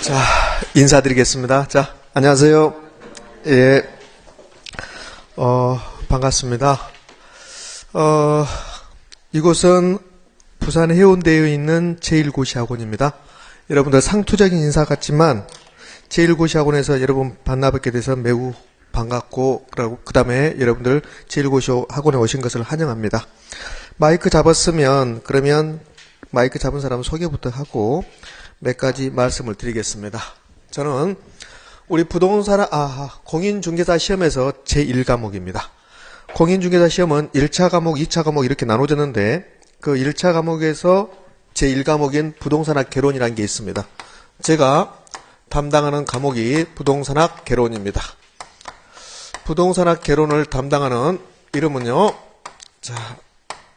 자, 인사드리겠습니다. 자, 안녕하세요. 예, 반갑습니다. 이곳은 부산 해운대에 있는 제1고시학원입니다. 여러분들 상투적인 인사 같지만 제1고시학원에서 여러분 만나뵙게 돼서 매우 반갑고, 그 다음에 여러분들 제1고시학원에 오신 것을 환영합니다. 마이크 잡았으면, 그러면 마이크 잡은 사람 소개부터 하고 몇 가지 말씀을 드리겠습니다. 저는 우리 부동산, 공인중개사 시험에서 제1과목입니다. 공인중개사 시험은 1차 과목, 2차 과목 이렇게 나눠졌는데, 그 1차 과목에서 제1과목인 부동산학 개론이라는 게 있습니다. 제가 담당하는 과목이 부동산학 개론입니다. 부동산학 개론을 담당하는 이름은요, 자,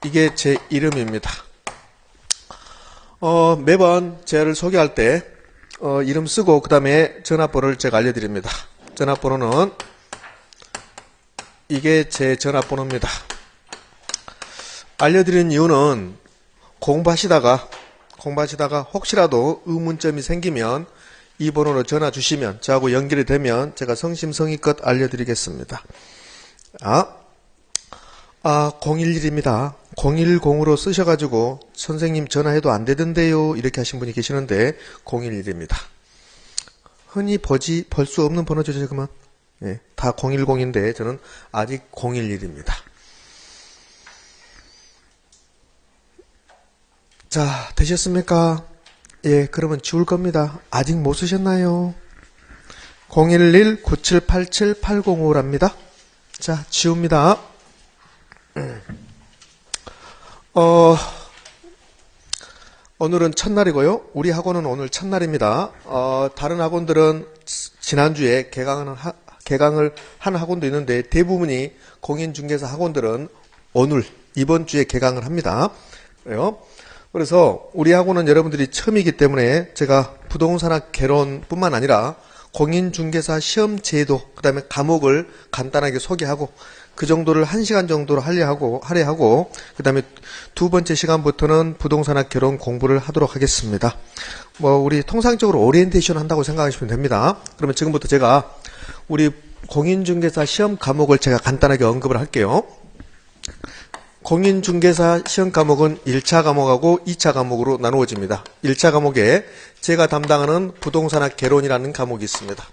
이게 제 이름입니다. 매번 제를 소개할 때 이름 쓰고 그 다음에 전화번호를 제가 알려드립니다. 전화번호는 이게 제 전화번호입니다. 알려드리는 이유는 공부하시다가 혹시라도 의문점이 생기면 이 번호로 전화 주시면 저하고 연결이 되면 제가 성심성의껏 알려드리겠습니다. 011입니다. 010으로 쓰셔가지고 선생님 전화해도 안 되던데요 이렇게 하신 분이 계시는데 011입니다. 흔히 볼 수 없는 번호죠 지금은. 예, 다 010인데 저는 아직 011입니다. 자, 되셨습니까? 예, 그러면 지울 겁니다. 아직 못 쓰셨나요? 011-9787-805랍니다. 자, 지웁니다. 오늘은 첫날이고요. 우리 학원은 오늘 첫날입니다. 다른 학원들은 지난주에 개강을 한 학원도 있는데 대부분이 공인중개사 학원들은 오늘 이번 주에 개강을 합니다. 그래서 우리 학원은 여러분들이 처음이기 때문에 제가 부동산학 개론뿐만 아니라 공인중개사 시험 제도, 그 다음에 과목을 간단하게 소개하고 그 정도를 1시간 정도로 하려 하고 그 다음에 두 번째 시간부터는 부동산학 개론 공부를 하도록 하겠습니다. 우리 통상적으로 오리엔테이션 한다고 생각하시면 됩니다. 그러면 지금부터 제가 우리 공인중개사 시험 과목을 제가 간단하게 언급을 할게요. 공인중개사 시험 과목은 1차 과목하고 2차 과목으로 나누어집니다. 1차 과목에 제가 담당하는 부동산학 개론이라는 과목이 있습니다.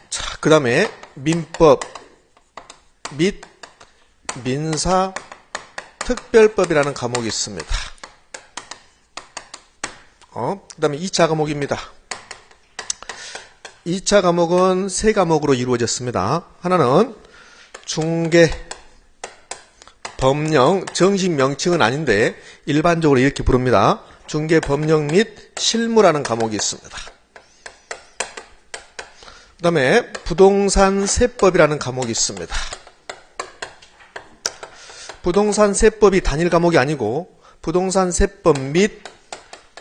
자, 그 다음에 민법 및 민사 특별법이라는 과목이 있습니다. 그 다음에 2차 과목입니다. 2차 과목은 세 과목으로 이루어졌습니다. 하나는 중개, 법령, 정식 명칭은 아닌데 일반적으로 이렇게 부릅니다. 중개, 법령 및 실무라는 과목이 있습니다. 그 다음에 부동산세법이라는 과목이 있습니다. 부동산세법이 단일 과목이 아니고 부동산세법 및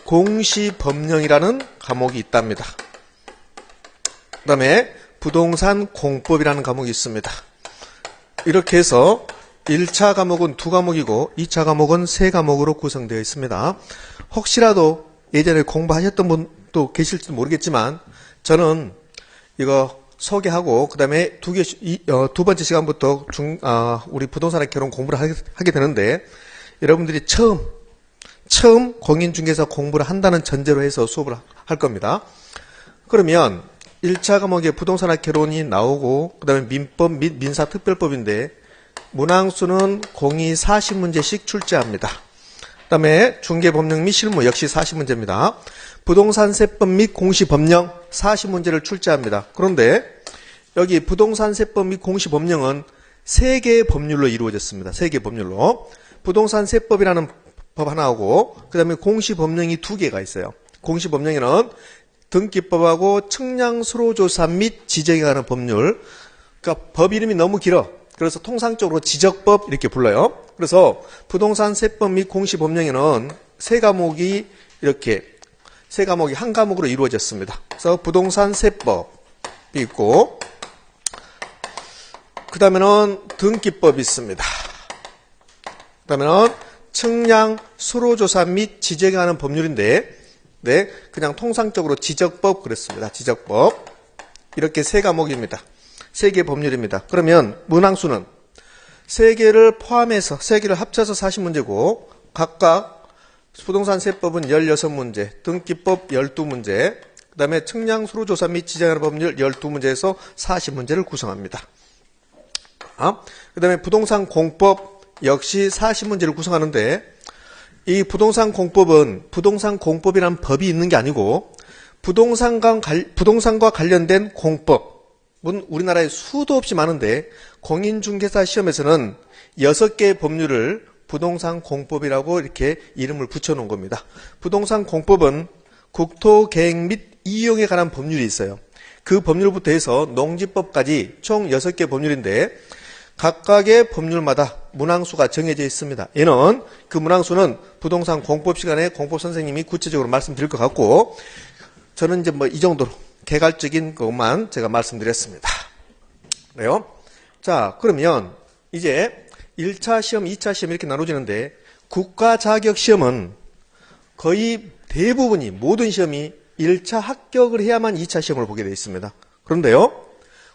공시법령이라는 과목이 있답니다. 그 다음에 부동산공법이라는 과목이 있습니다. 이렇게 해서 1차 과목은 2과목이고 2차 과목은 3과목으로 구성되어 있습니다. 혹시라도 예전에 공부하셨던 분도 계실지 모르겠지만 저는 이거 소개하고 그 다음에 두 번째 시간부터 우리 부동산학 개론 공부를 하게 되는데 여러분들이 처음 공인중개사 공부를 한다는 전제로 해서 수업을 할 겁니다. 그러면 1차 과목에 부동산학 개론이 나오고 그 다음에 민법 및 민사특별법인데 문항수는 공이 40문제씩 출제합니다. 그 다음에 중개법령 및 실무 역시 40문제입니다. 부동산세법 및 공시법령 40문제를 출제합니다. 그런데 여기 부동산세법 및 공시법령은 3개의 법률로 이루어졌습니다. 3개의 법률로. 부동산세법이라는 법 하나하고 그 다음에 공시법령이 2개가 있어요. 공시법령에는 등기법하고 측량수로조사 및 지적에 관한 법률, 그러니까 법 이름이 너무 길어. 그래서 통상적으로 지적법 이렇게 불러요. 그래서 부동산세법 및 공시법령에는 세 과목이 한 과목으로 이루어졌습니다. 그래서 부동산세법이 있고 그 다음에는 등기법이 있습니다. 그 다음에는 측량 수로조사 및 지적에 관한 법률인데, 네, 그냥 통상적으로 지적법 그랬습니다. 지적법. 이렇게 세 과목입니다. 세 개 법률입니다. 그러면 문항수는 세 개를 포함해서, 세 개를 합쳐서 40문제고, 각각 부동산 세법은 16문제, 등기법 12문제, 그 다음에 측량 수로조사 및 지적하는 법률 12문제에서 40문제를 구성합니다. 그 다음에 부동산 공법 역시 40문제를 구성하는데, 이 부동산 공법은 부동산 공법이라는 법이 있는 게 아니고 부동산과 관련된 공법은 우리나라에 수도 없이 많은데 공인중개사 시험에서는 6개의 법률을 부동산 공법이라고 이렇게 이름을 붙여놓은 겁니다. 부동산 공법은 국토계획 및 이용에 관한 법률이 있어요. 그 법률부터 해서 농지법까지 총 6개 법률인데 각각의 법률마다 문항수가 정해져 있습니다. 얘는 그 문항수는 부동산 공법 시간에 공법 선생님이 구체적으로 말씀드릴 것 같고, 저는 이제 이 정도로 개괄적인 것만 제가 말씀드렸습니다. 그래요? 자, 그러면 이제 1차 시험, 2차 시험 이렇게 나눠지는데, 국가 자격 시험은 거의 대부분이 모든 시험이 1차 합격을 해야만 2차 시험을 보게 되어 있습니다. 그런데요,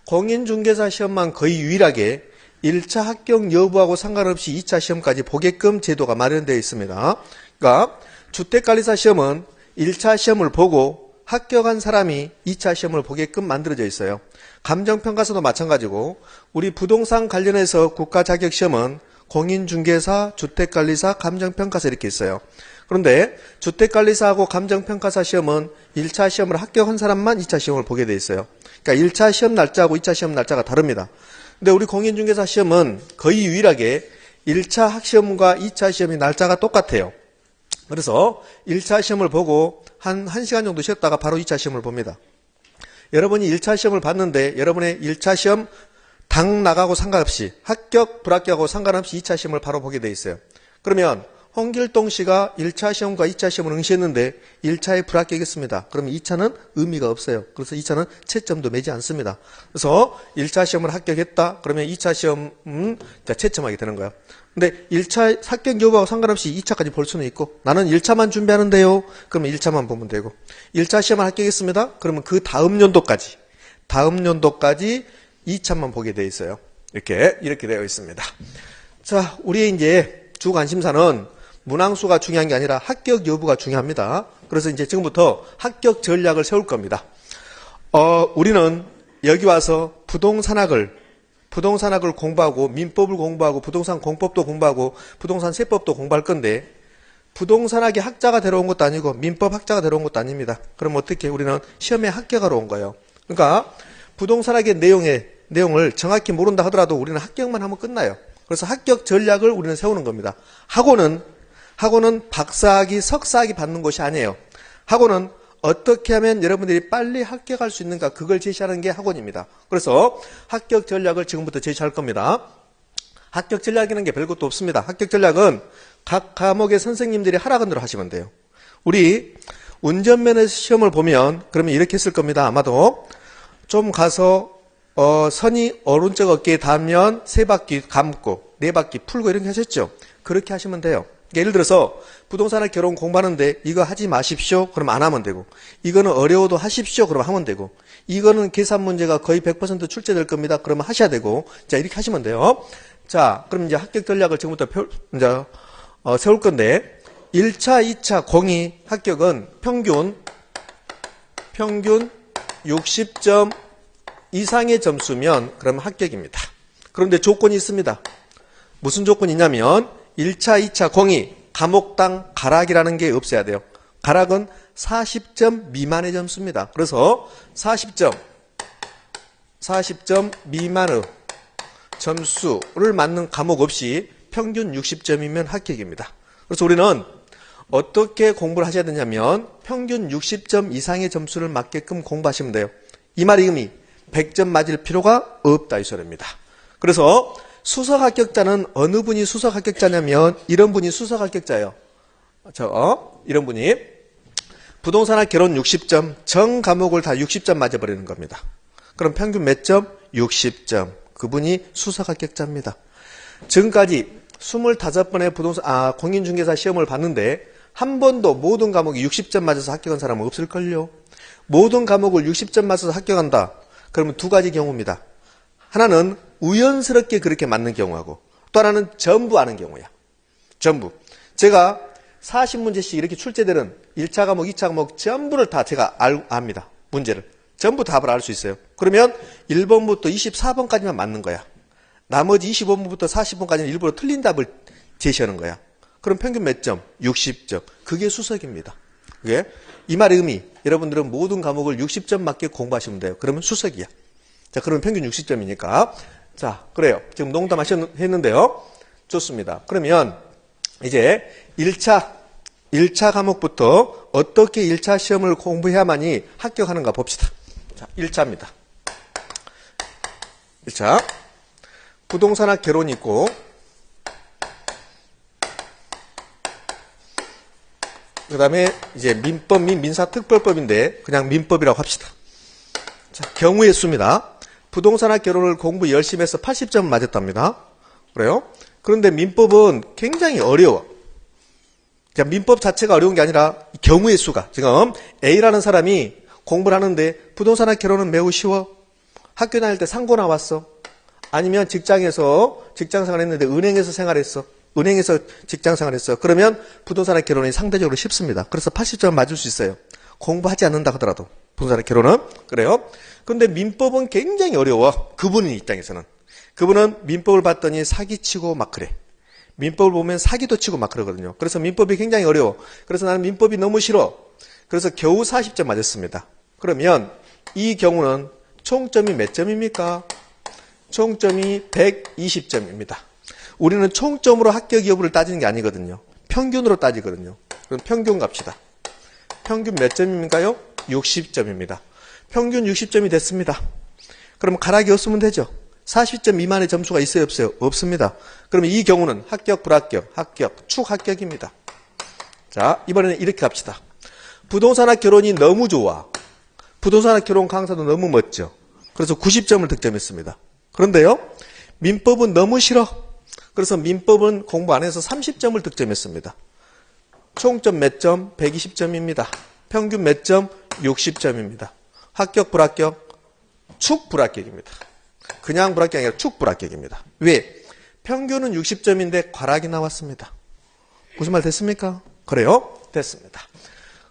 공인중개사 시험만 거의 유일하게 1차 합격 여부하고 상관없이 2차 시험까지 보게끔 제도가 마련되어 있습니다. 그러니까 주택관리사 시험은 1차 시험을 보고 합격한 사람이 2차 시험을 보게끔 만들어져 있어요. 감정평가서도 마찬가지고 우리 부동산 관련해서 국가 자격 시험은 공인중개사, 주택관리사, 감정평가사 이렇게 있어요. 그런데 주택관리사하고 감정평가사 시험은 1차 시험을 합격한 사람만 2차 시험을 보게 돼 있어요. 그러니까 1차 시험 날짜하고 2차 시험 날짜가 다릅니다. 근데 우리 공인중개사 시험은 거의 유일하게 1차 학시험과 2차 시험이 날짜가 똑같아요. 그래서 1차 시험을 보고 한 1시간 정도 쉬었다가 바로 2차 시험을 봅니다. 여러분이 1차 시험을 봤는데 여러분의 1차 시험 당 나가고 상관없이 합격, 불합격하고 상관없이 2차 시험을 바로 보게 돼 있어요. 그러면 홍길동 씨가 1차 시험과 2차 시험을 응시했는데 1차에 불합격했습니다. 그러면 2차는 의미가 없어요. 그래서 2차는 채점도 매지 않습니다. 그래서 1차 시험을 합격했다. 그러면 2차 시험은 채점하게 되는 거예요. 근데 1차 합격 여부하고 상관없이 2차까지 볼 수는 있고, 나는 1차만 준비하는데요. 그러면 1차만 보면 되고, 1차 시험을 합격했습니다. 그러면 그 다음 연도까지 2차만 보게 돼 있어요. 이렇게 되어 있습니다. 자, 우리의 이제 주 관심사는 문항수가 중요한 게 아니라 합격 여부가 중요합니다. 그래서 이제 지금부터 합격 전략을 세울 겁니다. 우리는 여기 와서 부동산학을 공부하고 민법을 공부하고 부동산 공법도 공부하고 부동산 세법도 공부할 건데, 부동산학의 학자가 데려온 것도 아니고 민법 학자가 데려온 것도 아닙니다. 그럼 어떻게 우리는 시험에 합격하러 온 거예요. 그러니까 부동산학의 내용을 정확히 모른다 하더라도 우리는 합격만 하면 끝나요. 그래서 합격 전략을 우리는 세우는 겁니다. 학원은 박사학위, 석사학위 받는 곳이 아니에요. 학원은 어떻게 하면 여러분들이 빨리 합격할 수 있는가, 그걸 제시하는 게 학원입니다. 그래서 합격 전략을 지금부터 제시할 겁니다. 합격 전략이라는 게 별것도 없습니다. 합격 전략은 각 과목의 선생님들이 하라는 대로 하시면 돼요. 우리 운전면허 시험을 보면 그러면 이렇게 했을 겁니다. 아마도 좀 가서 선이 오른쪽 어깨에 닿으면 3바퀴 감고 4바퀴 풀고 이렇게 하셨죠. 그렇게 하시면 돼요. 예를 들어서 부동산학 결혼 공부하는데 이거 하지 마십시오. 그럼 안 하면 되고, 이거는 어려워도 하십시오. 그럼 하면 되고, 이거는 계산 문제가 거의 100% 출제될 겁니다. 그러면 하셔야 되고, 자, 이렇게 하시면 돼요. 자, 그럼 이제 합격 전략을 지금부터 세울 건데, 1차, 2차 공이 합격은 평균 60점 이상의 점수면 그럼 합격입니다. 그런데 조건이 있습니다. 무슨 조건이 있냐면 1차, 2차 공이 과목당 가락이라는 게 없어야 돼요. 가락은 40점 미만의 점수입니다. 그래서 40점 미만의 점수를 맞는 과목 없이 평균 60점이면 합격입니다. 그래서 우리는 어떻게 공부를 하셔야 되냐면 평균 60점 이상의 점수를 맞게끔 공부하시면 돼요. 이 말의 의미, 100점 맞을 필요가 없다 이 소리입니다. 그래서 수석 합격자는 어느 분이 수석 합격자냐면 이런 분이 수석 합격자예요. 이런 분이 부동산학 결혼 60점, 전 과목을 다 60점 맞아버리는 겁니다. 그럼 평균 몇 점? 60점. 그분이 수석 합격자입니다. 지금까지 25번의 공인중개사 시험을 봤는데 한 번도 모든 과목이 60점 맞아서 합격한 사람은 없을걸요. 모든 과목을 60점 맞아서 합격한다. 그러면 두 가지 경우입니다. 하나는 우연스럽게 그렇게 맞는 경우하고 또 하나는 전부 아는 경우야. 전부. 제가 40문제씩 이렇게 출제되는 1차 과목, 2차 과목 전부를 다 제가 압니다. 문제를. 전부 답을 알 수 있어요. 그러면 1번부터 24번까지만 맞는 거야. 나머지 25번부터 40번까지는 일부러 틀린 답을 제시하는 거야. 그럼 평균 몇 점? 60점. 그게 수석입니다. 그게 이 말의 의미. 여러분들은 모든 과목을 60점 맞게 공부하시면 돼요. 그러면 수석이야. 자, 그러면 평균 60점이니까. 자, 그래요. 지금 농담했는데요. 좋습니다. 그러면 이제 1차 과목부터 어떻게 1차 시험을 공부해야만이 합격하는가 봅시다. 자, 1차입니다. 1차. 부동산학 개론이 있고, 그 다음에 이제 민법 및 민사특별법인데 그냥 민법이라고 합시다. 자, 경우의 수입니다. 부동산학 개론을 공부 열심히 해서 80점 맞았답니다. 그래요? 그런데 민법은 굉장히 어려워. 자, 민법 자체가 어려운 게 아니라 경우의 수가. 지금 A라는 사람이 공부를 하는데 부동산학 개론은 매우 쉬워. 학교 다닐 때 상고 나왔어. 아니면 직장에서 직장생활 했는데 은행에서 생활했어. 은행에서 직장생활 했어. 그러면 부동산학 개론이 상대적으로 쉽습니다. 그래서 80점 맞을 수 있어요. 공부하지 않는다 하더라도. 부동산학 개론은. 그래요. 그런데 민법은 굉장히 어려워. 그분 입장에서는. 그분은 민법을 봤더니 사기치고 막 그래. 민법을 보면 사기도 치고 막 그러거든요. 그래서 민법이 굉장히 어려워. 그래서 나는 민법이 너무 싫어. 그래서 겨우 40점 맞았습니다. 그러면 이 경우는 총점이 몇 점입니까? 총점이 120점입니다. 우리는 총점으로 합격 여부를 따지는 게 아니거든요. 평균으로 따지거든요. 그럼 평균 갑시다. 평균 몇 점입니까요? 60점입니다. 평균 60점이 됐습니다. 그럼 가락이 없으면 되죠. 40점 미만의 점수가 있어요, 없어요? 없습니다. 그러면 이 경우는 합격, 불합격, 합격, 축합격입니다. 자, 이번에는 이렇게 갑시다. 부동산학 개론이 너무 좋아. 부동산학 개론 강사도 너무 멋져. 그래서 90점을 득점했습니다. 그런데요, 민법은 너무 싫어. 그래서 민법은 공부 안 해서 30점을 득점했습니다. 총점 몇 점? 120점입니다. 평균 몇 점? 60점입니다. 합격, 불합격? 축 불합격입니다. 그냥 불합격이 아니라 축 불합격입니다. 왜? 평균은 60점인데 과락이 나왔습니다. 무슨 말 됐습니까? 그래요? 됐습니다.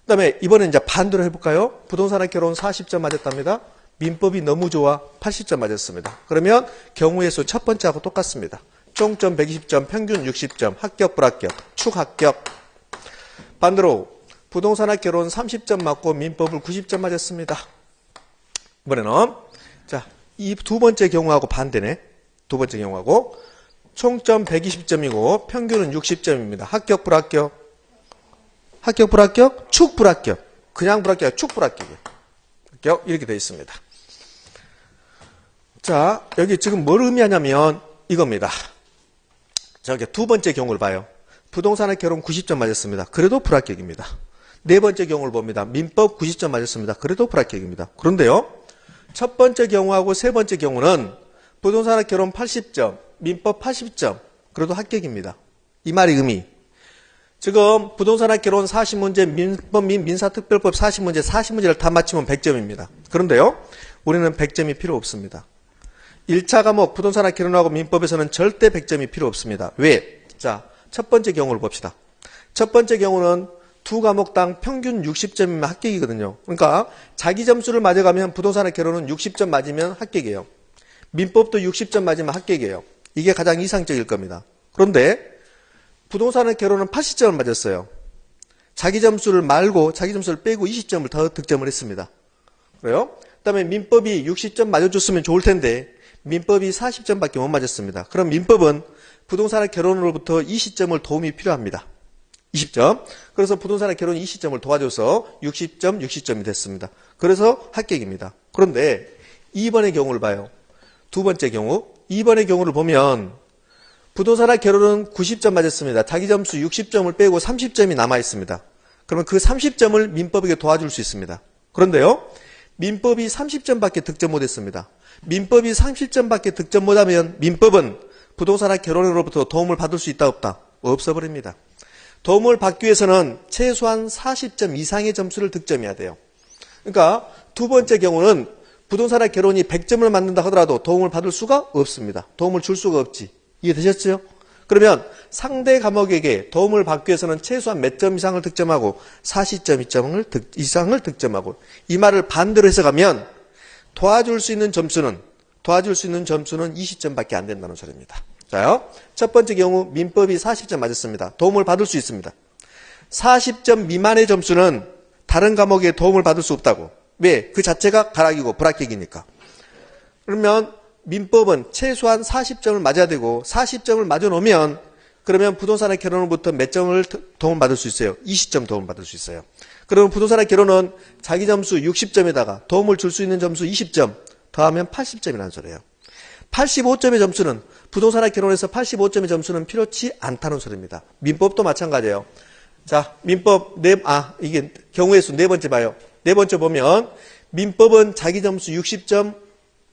그 다음에 이번엔 이제 반대로 해볼까요? 부동산학 개론 40점 맞았답니다. 민법이 너무 좋아 80점 맞았습니다. 그러면 경우의 수 첫 번째하고 똑같습니다. 총점 120점, 평균 60점, 합격, 불합격, 축 합격. 반대로 부동산학 개론 30점 맞고 민법을 90점 맞았습니다. 이번에는 자, 이 두 번째 경우하고 반대네. 두 번째 경우하고 총점 120점이고 평균은 60점입니다. 합격, 불합격? 합격, 불합격? 축 불합격. 그냥 불합격, 축 불합격이에요. 합격, 이렇게 되어 있습니다. 자, 여기 지금 뭘 의미하냐면 이겁니다. 저기 두 번째 경우를 봐요. 부동산학 개론 90점 맞았습니다. 그래도 불합격입니다. 네 번째 경우를 봅니다. 민법 90점 맞았습니다. 그래도 불합격입니다. 그런데요, 첫 번째 경우하고 세 번째 경우는 부동산학 개론 80점, 민법 80점, 그래도 합격입니다. 이 말의 의미. 지금 부동산학 개론 40문제, 민법 및 민사특별법 40문제, 40문제를 다 맞히면 100점입니다. 그런데요, 우리는 100점이 필요 없습니다. 1차 과목 부동산학 개론하고 민법에서는 절대 100점이 필요 없습니다. 왜? 자, 첫 번째 경우를 봅시다. 첫 번째 경우는 두 과목당 평균 60점이면 합격이거든요. 그러니까 자기 점수를 맞아가면 부동산학 개론은 60점 맞으면 합격이에요. 민법도 60점 맞으면 합격이에요. 이게 가장 이상적일 겁니다. 그런데 부동산학 개론은 80점을 맞았어요. 자기 점수를 말고 자기 점수를 빼고 20점을 더 득점을 했습니다. 그래요? 그다음에 민법이 60점 맞아줬으면 좋을 텐데 민법이 40점밖에 못 맞았습니다. 그럼 민법은 부동산학 개론으로부터 20점을 도움이 필요합니다. 20점. 그래서 부동산학 개론 20점을 도와줘서 60점, 60점이 됐습니다. 그래서 합격입니다. 그런데 2번의 경우를 봐요. 두 번째 경우. 2번의 경우를 보면 부동산학 개론은 90점 맞았습니다. 자기 점수 60점을 빼고 30점이 남아있습니다. 그러면 그 30점을 민법에게 도와줄 수 있습니다. 그런데요, 민법이 30점밖에 득점 못했습니다. 민법이 30점밖에 득점 못하면 민법은 부동산학 개론으로부터 도움을 받을 수 있다 없다? 없어버립니다. 도움을 받기 위해서는 최소한 40점 이상의 점수를 득점해야 돼요. 그러니까 두 번째 경우는 부동산학 개론이 100점을 맞는다 하더라도 도움을 받을 수가 없습니다. 도움을 줄 수가 없지. 이해되셨죠? 그러면 상대 과목에게 도움을 받기 위해서는 최소한 몇 점 이상을 득점하고 40점 이상을 득점하고, 이 말을 반대로 해석하면 도와줄 수 있는 점수는 20점밖에 안 된다는 소리입니다. 자요. 첫 번째 경우 민법이 40점 맞았습니다. 도움을 받을 수 있습니다. 40점 미만의 점수는 다른 과목에 도움을 받을 수 없다고. 왜? 그 자체가 가락이고 불합격이니까. 그러면 민법은 최소한 40점을 맞아야 되고, 40점을 맞아 놓으면 그러면 부동산학 개론으로부터 몇 점을 도움을 받을 수 있어요? 20점 도움을 받을 수 있어요. 그러면 부동산학 개론은 자기 점수 60점에다가 도움을 줄 수 있는 점수 20점 더하면 80점이라는 소리예요. 85점의 점수는, 부동산학 개론에서 85점의 점수는 필요치 않다는 소리입니다. 민법도 마찬가지예요. 자, 민법 이게 경우의 수 네 번째 봐요. 네 번째 보면 민법은 자기 점수 60점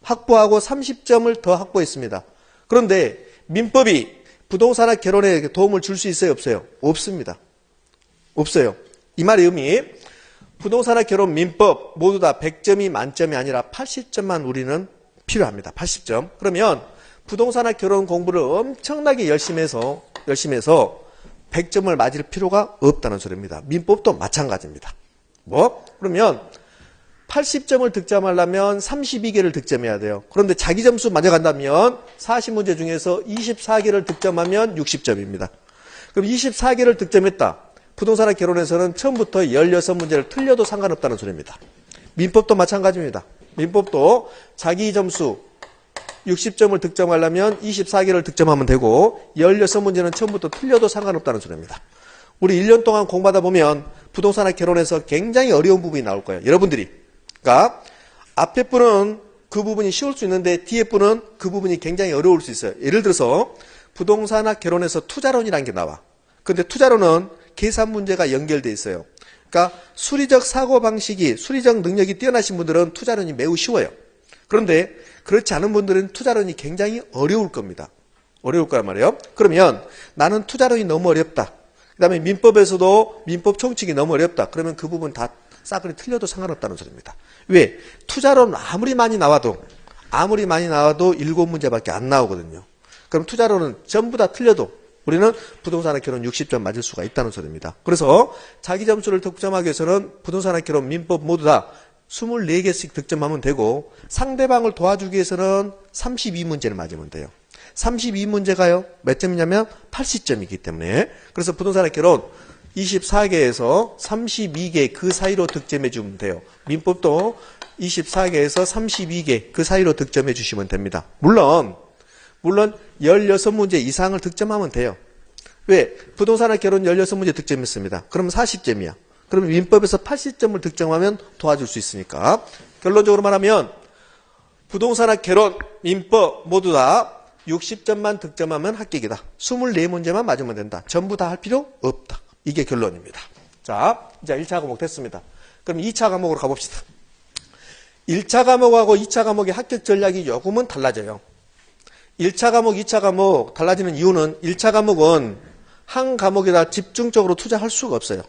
확보하고 30점을 더 확보했습니다. 그런데 민법이 부동산학 개론에 도움을 줄 수 있어요? 없어요? 없습니다. 없어요. 이 말의 의미, 부동산학 개론 민법 모두 다 100점이 만점이 아니라 80점만 우리는 필요합니다. 80점. 그러면 부동산학 개론 공부를 엄청나게 열심히 해서 100점을 맞을 필요가 없다는 소리입니다. 민법도 마찬가지입니다. 그러면 80점을 득점하려면 32개를 득점해야 돼요. 그런데 자기 점수 맞아간다면 40문제 중에서 24개를 득점하면 60점입니다. 그럼 24개를 득점했다. 부동산학 개론에서는 처음부터 16문제를 틀려도 상관없다는 소리입니다. 민법도 마찬가지입니다. 민법도 자기 점수 60점을 득점하려면 24개를 득점하면 되고 16문제는 처음부터 틀려도 상관없다는 소리입니다. 우리 1년 동안 공부하다 보면 부동산학 개론에서 굉장히 어려운 부분이 나올 거예요. 여러분들이. 그러니까 앞에 분은 그 부분이 쉬울 수 있는데 뒤에 분은 그 부분이 굉장히 어려울 수 있어요. 예를 들어서 부동산학 개론에서 투자론이라는 게 나와. 근데 투자론은 계산 문제가 연결돼 있어요. 그러니까 수리적 사고방식이, 수리적 능력이 뛰어나신 분들은 투자론이 매우 쉬워요. 그런데 그렇지 않은 분들은 투자론이 굉장히 어려울 겁니다. 어려울 거란 말이에요. 그러면 나는 투자론이 너무 어렵다. 그 다음에 민법에서도 민법 총칙이 너무 어렵다. 그러면 그 부분 다 싸그리 틀려도 상관없다는 소리입니다. 왜? 투자론 아무리 많이 나와도 7문제밖에 안 나오거든요. 그럼 투자론은 전부 다 틀려도 우리는 부동산학 개론 60점 맞을 수가 있다는 소리입니다. 그래서 자기 점수를 득점하기 위해서는 부동산학 개론 민법 모두 다 24개씩 득점하면 되고, 상대방을 도와주기 위해서는 32문제를 맞으면 돼요. 32문제가요 몇 점이냐면 80점이기 때문에, 그래서 부동산학 개론 24개에서 32개 그 사이로 득점해 주면 돼요. 민법도 24개에서 32개 그 사이로 득점해 주시면 됩니다. 물론 16문제 이상을 득점하면 돼요. 왜? 부동산학 개론 16문제 득점했습니다. 그러면 40점이야. 그러면 민법에서 80점을 득점하면 도와줄 수 있으니까, 결론적으로 말하면 부동산학 개론, 민법 모두 다 60점만 득점하면 합격이다. 24문제만 맞으면 된다. 전부 다 할 필요 없다. 이게 결론입니다. 자, 이제 1차 과목 됐습니다. 그럼 2차 과목으로 가봅시다. 1차 과목하고 2차 과목의 합격 전략이 조금은 달라져요. 1차 과목, 2차 과목 달라지는 이유는 1차 과목은 한 과목에다 집중적으로 투자할 수가 없어요.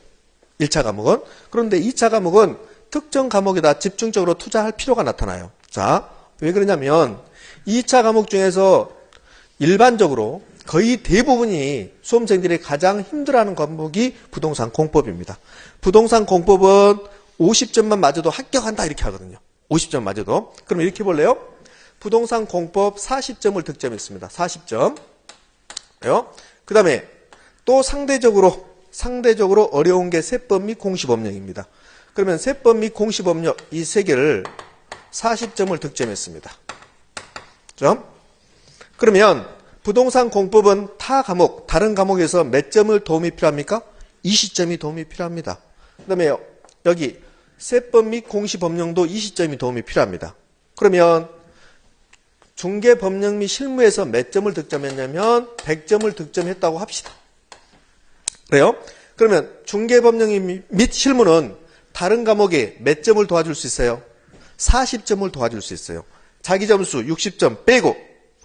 1차 과목은. 그런데 2차 과목은 특정 과목에다 집중적으로 투자할 필요가 나타나요. 자, 왜 그러냐면 2차 과목 중에서 일반적으로 거의 대부분이 수험생들이 가장 힘들어하는 과목이 부동산 공법입니다. 부동산 공법은 50점만 맞아도 합격한다 이렇게 하거든요. 50점 맞아도. 그럼 이렇게 볼래요? 부동산 공법 40점을 득점했습니다. 40점. 그 다음에 또 상대적으로 어려운 게 세법 및 공시법령입니다. 그러면 세법 및 공시법령 이 세 개를 40점을 득점했습니다. 그러면 부동산 공법은 다른 과목에서 몇 점을 도움이 필요합니까? 20점이 도움이 필요합니다. 그 다음에 여기 세법 및 공시법령도 20점이 도움이 필요합니다. 그러면 중개법령 및 실무에서 몇 점을 득점했냐면 100점을 득점했다고 합시다. 그래요? 그러면 중개법령 및 실무는 다른 과목에 몇 점을 도와줄 수 있어요? 40점을 도와줄 수 있어요. 자기 점수 60점 빼고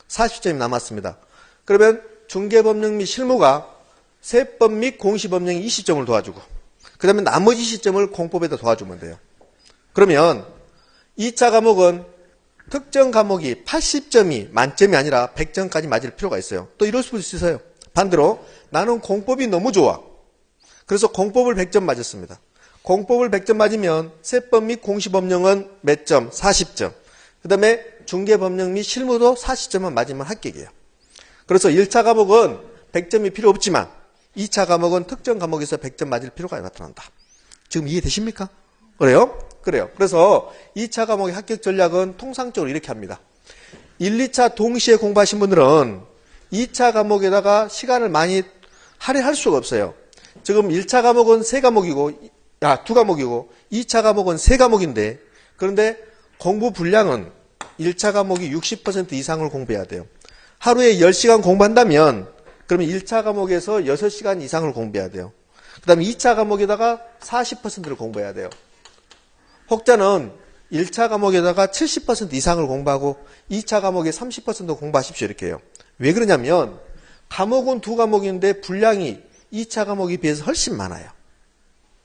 40점이 남았습니다. 그러면 중개법령 및 실무가 세법 및 공시법령이 이 시점을 도와주고 그 다음에 나머지 시점을 공법에다 도와주면 돼요. 그러면 2차 과목은 특정 과목이 80점이 만점이 아니라 100점까지 맞을 필요가 있어요. 또 이럴 수도 있어요. 반대로 나는 공법이 너무 좋아. 그래서 공법을 100점 맞았습니다. 공법을 100점 맞으면 세법 및 공시법령은 몇 점? 40점. 그 다음에 중개법령 및 실무도 40점만 맞으면 합격이에요. 그래서 1차 과목은 100점이 필요 없지만 2차 과목은 특정 과목에서 100점 맞을 필요가 나타난다. 지금 이해되십니까? 그래요? 그래요. 그래서 2차 과목의 합격 전략은 통상적으로 이렇게 합니다. 1, 2차 동시에 공부하신 분들은 2차 과목에다가 시간을 많이 할애할 수가 없어요. 지금 1차 과목은 3과목이고, 2과목이고, 2차 과목은 3과목인데, 그런데 공부 분량은 1차 과목이 60% 이상을 공부해야 돼요. 하루에 10시간 공부한다면, 그러면 1차 과목에서 6시간 이상을 공부해야 돼요. 그 다음에 2차 과목에다가 40%를 공부해야 돼요. 혹자는 1차 과목에다가 70% 이상을 공부하고 2차 과목에 30% 공부하십시오. 이렇게 해요. 왜 그러냐면 과목은 2과목인데 분량이 2차 과목에 비해서 훨씬 많아요.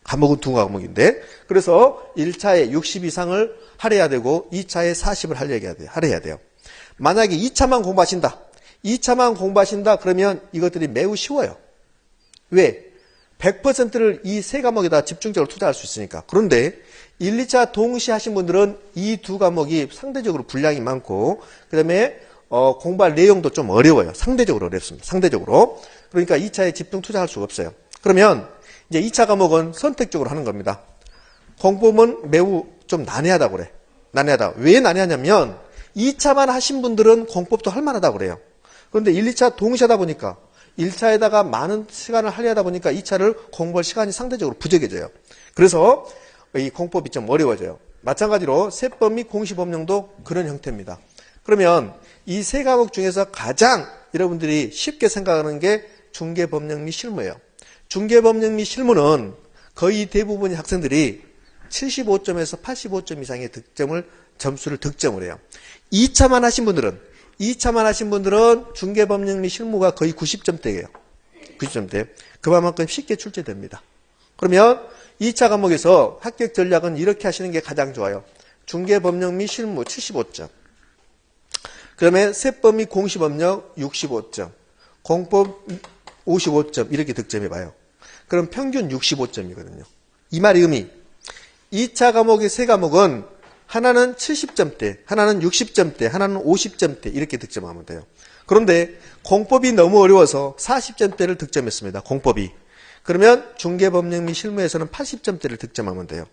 과목은 2과목인데 그래서 1차에 60 이상을 할애해야 되고 2차에 40을 할애해야 돼요. 만약에 2차만 공부하신다. 2차만 공부하신다 그러면 이것들이 매우 쉬워요. 왜? 100%를 이 3과목에다 집중적으로 투자할 수 있으니까. 그런데 1, 2차 동시에 하신 분들은 이 2과목이 상대적으로 분량이 많고 그 다음에 공부할 내용도 좀 어려워요. 상대적으로 어렵습니다. 상대적으로. 그러니까 2차에 집중 투자할 수가 없어요. 그러면 이제 2차 과목은 선택적으로 하는 겁니다. 공법은 매우 좀 난해하다고 그래. 난해하다. 왜 난해하냐면 2차만 하신 분들은 공법도 할만하다고 그래요. 그런데 1, 2차 동시에 하다 보니까 1차에다가 많은 시간을 할애하다 보니까 2차를 공부할 시간이 상대적으로 부족해져요. 그래서 이 공법이 좀 어려워져요. 마찬가지로 세법 및 공시법령도 그런 형태입니다. 그러면 이 3과목 중에서 가장 여러분들이 쉽게 생각하는 게 중개법령 및 실무예요. 중개법령 및 실무는 거의 대부분의 학생들이 75점에서 85점 이상의 점수를 득점을 해요. 2차만 하신 분들은 중개법령 및 실무가 거의 90점대예요. 90점대. 그만큼 쉽게 출제됩니다. 그러면 2차 과목에서 합격 전략은 이렇게 하시는 게 가장 좋아요. 중개법령 및 실무 75점. 그 다음에 세법 및 공시법령 65점. 공법 55점 이렇게 득점해봐요. 그럼 평균 65점이거든요. 이 말의 의미 2차 과목의 3과목은 하나는 70점대, 하나는 60점대, 하나는 50점대 이렇게 득점하면 돼요. 그런데 공법이 너무 어려워서 40점대를 득점했습니다. 공법이. 그러면 중개법령 및 실무에서는 80점대를 득점하면 돼요.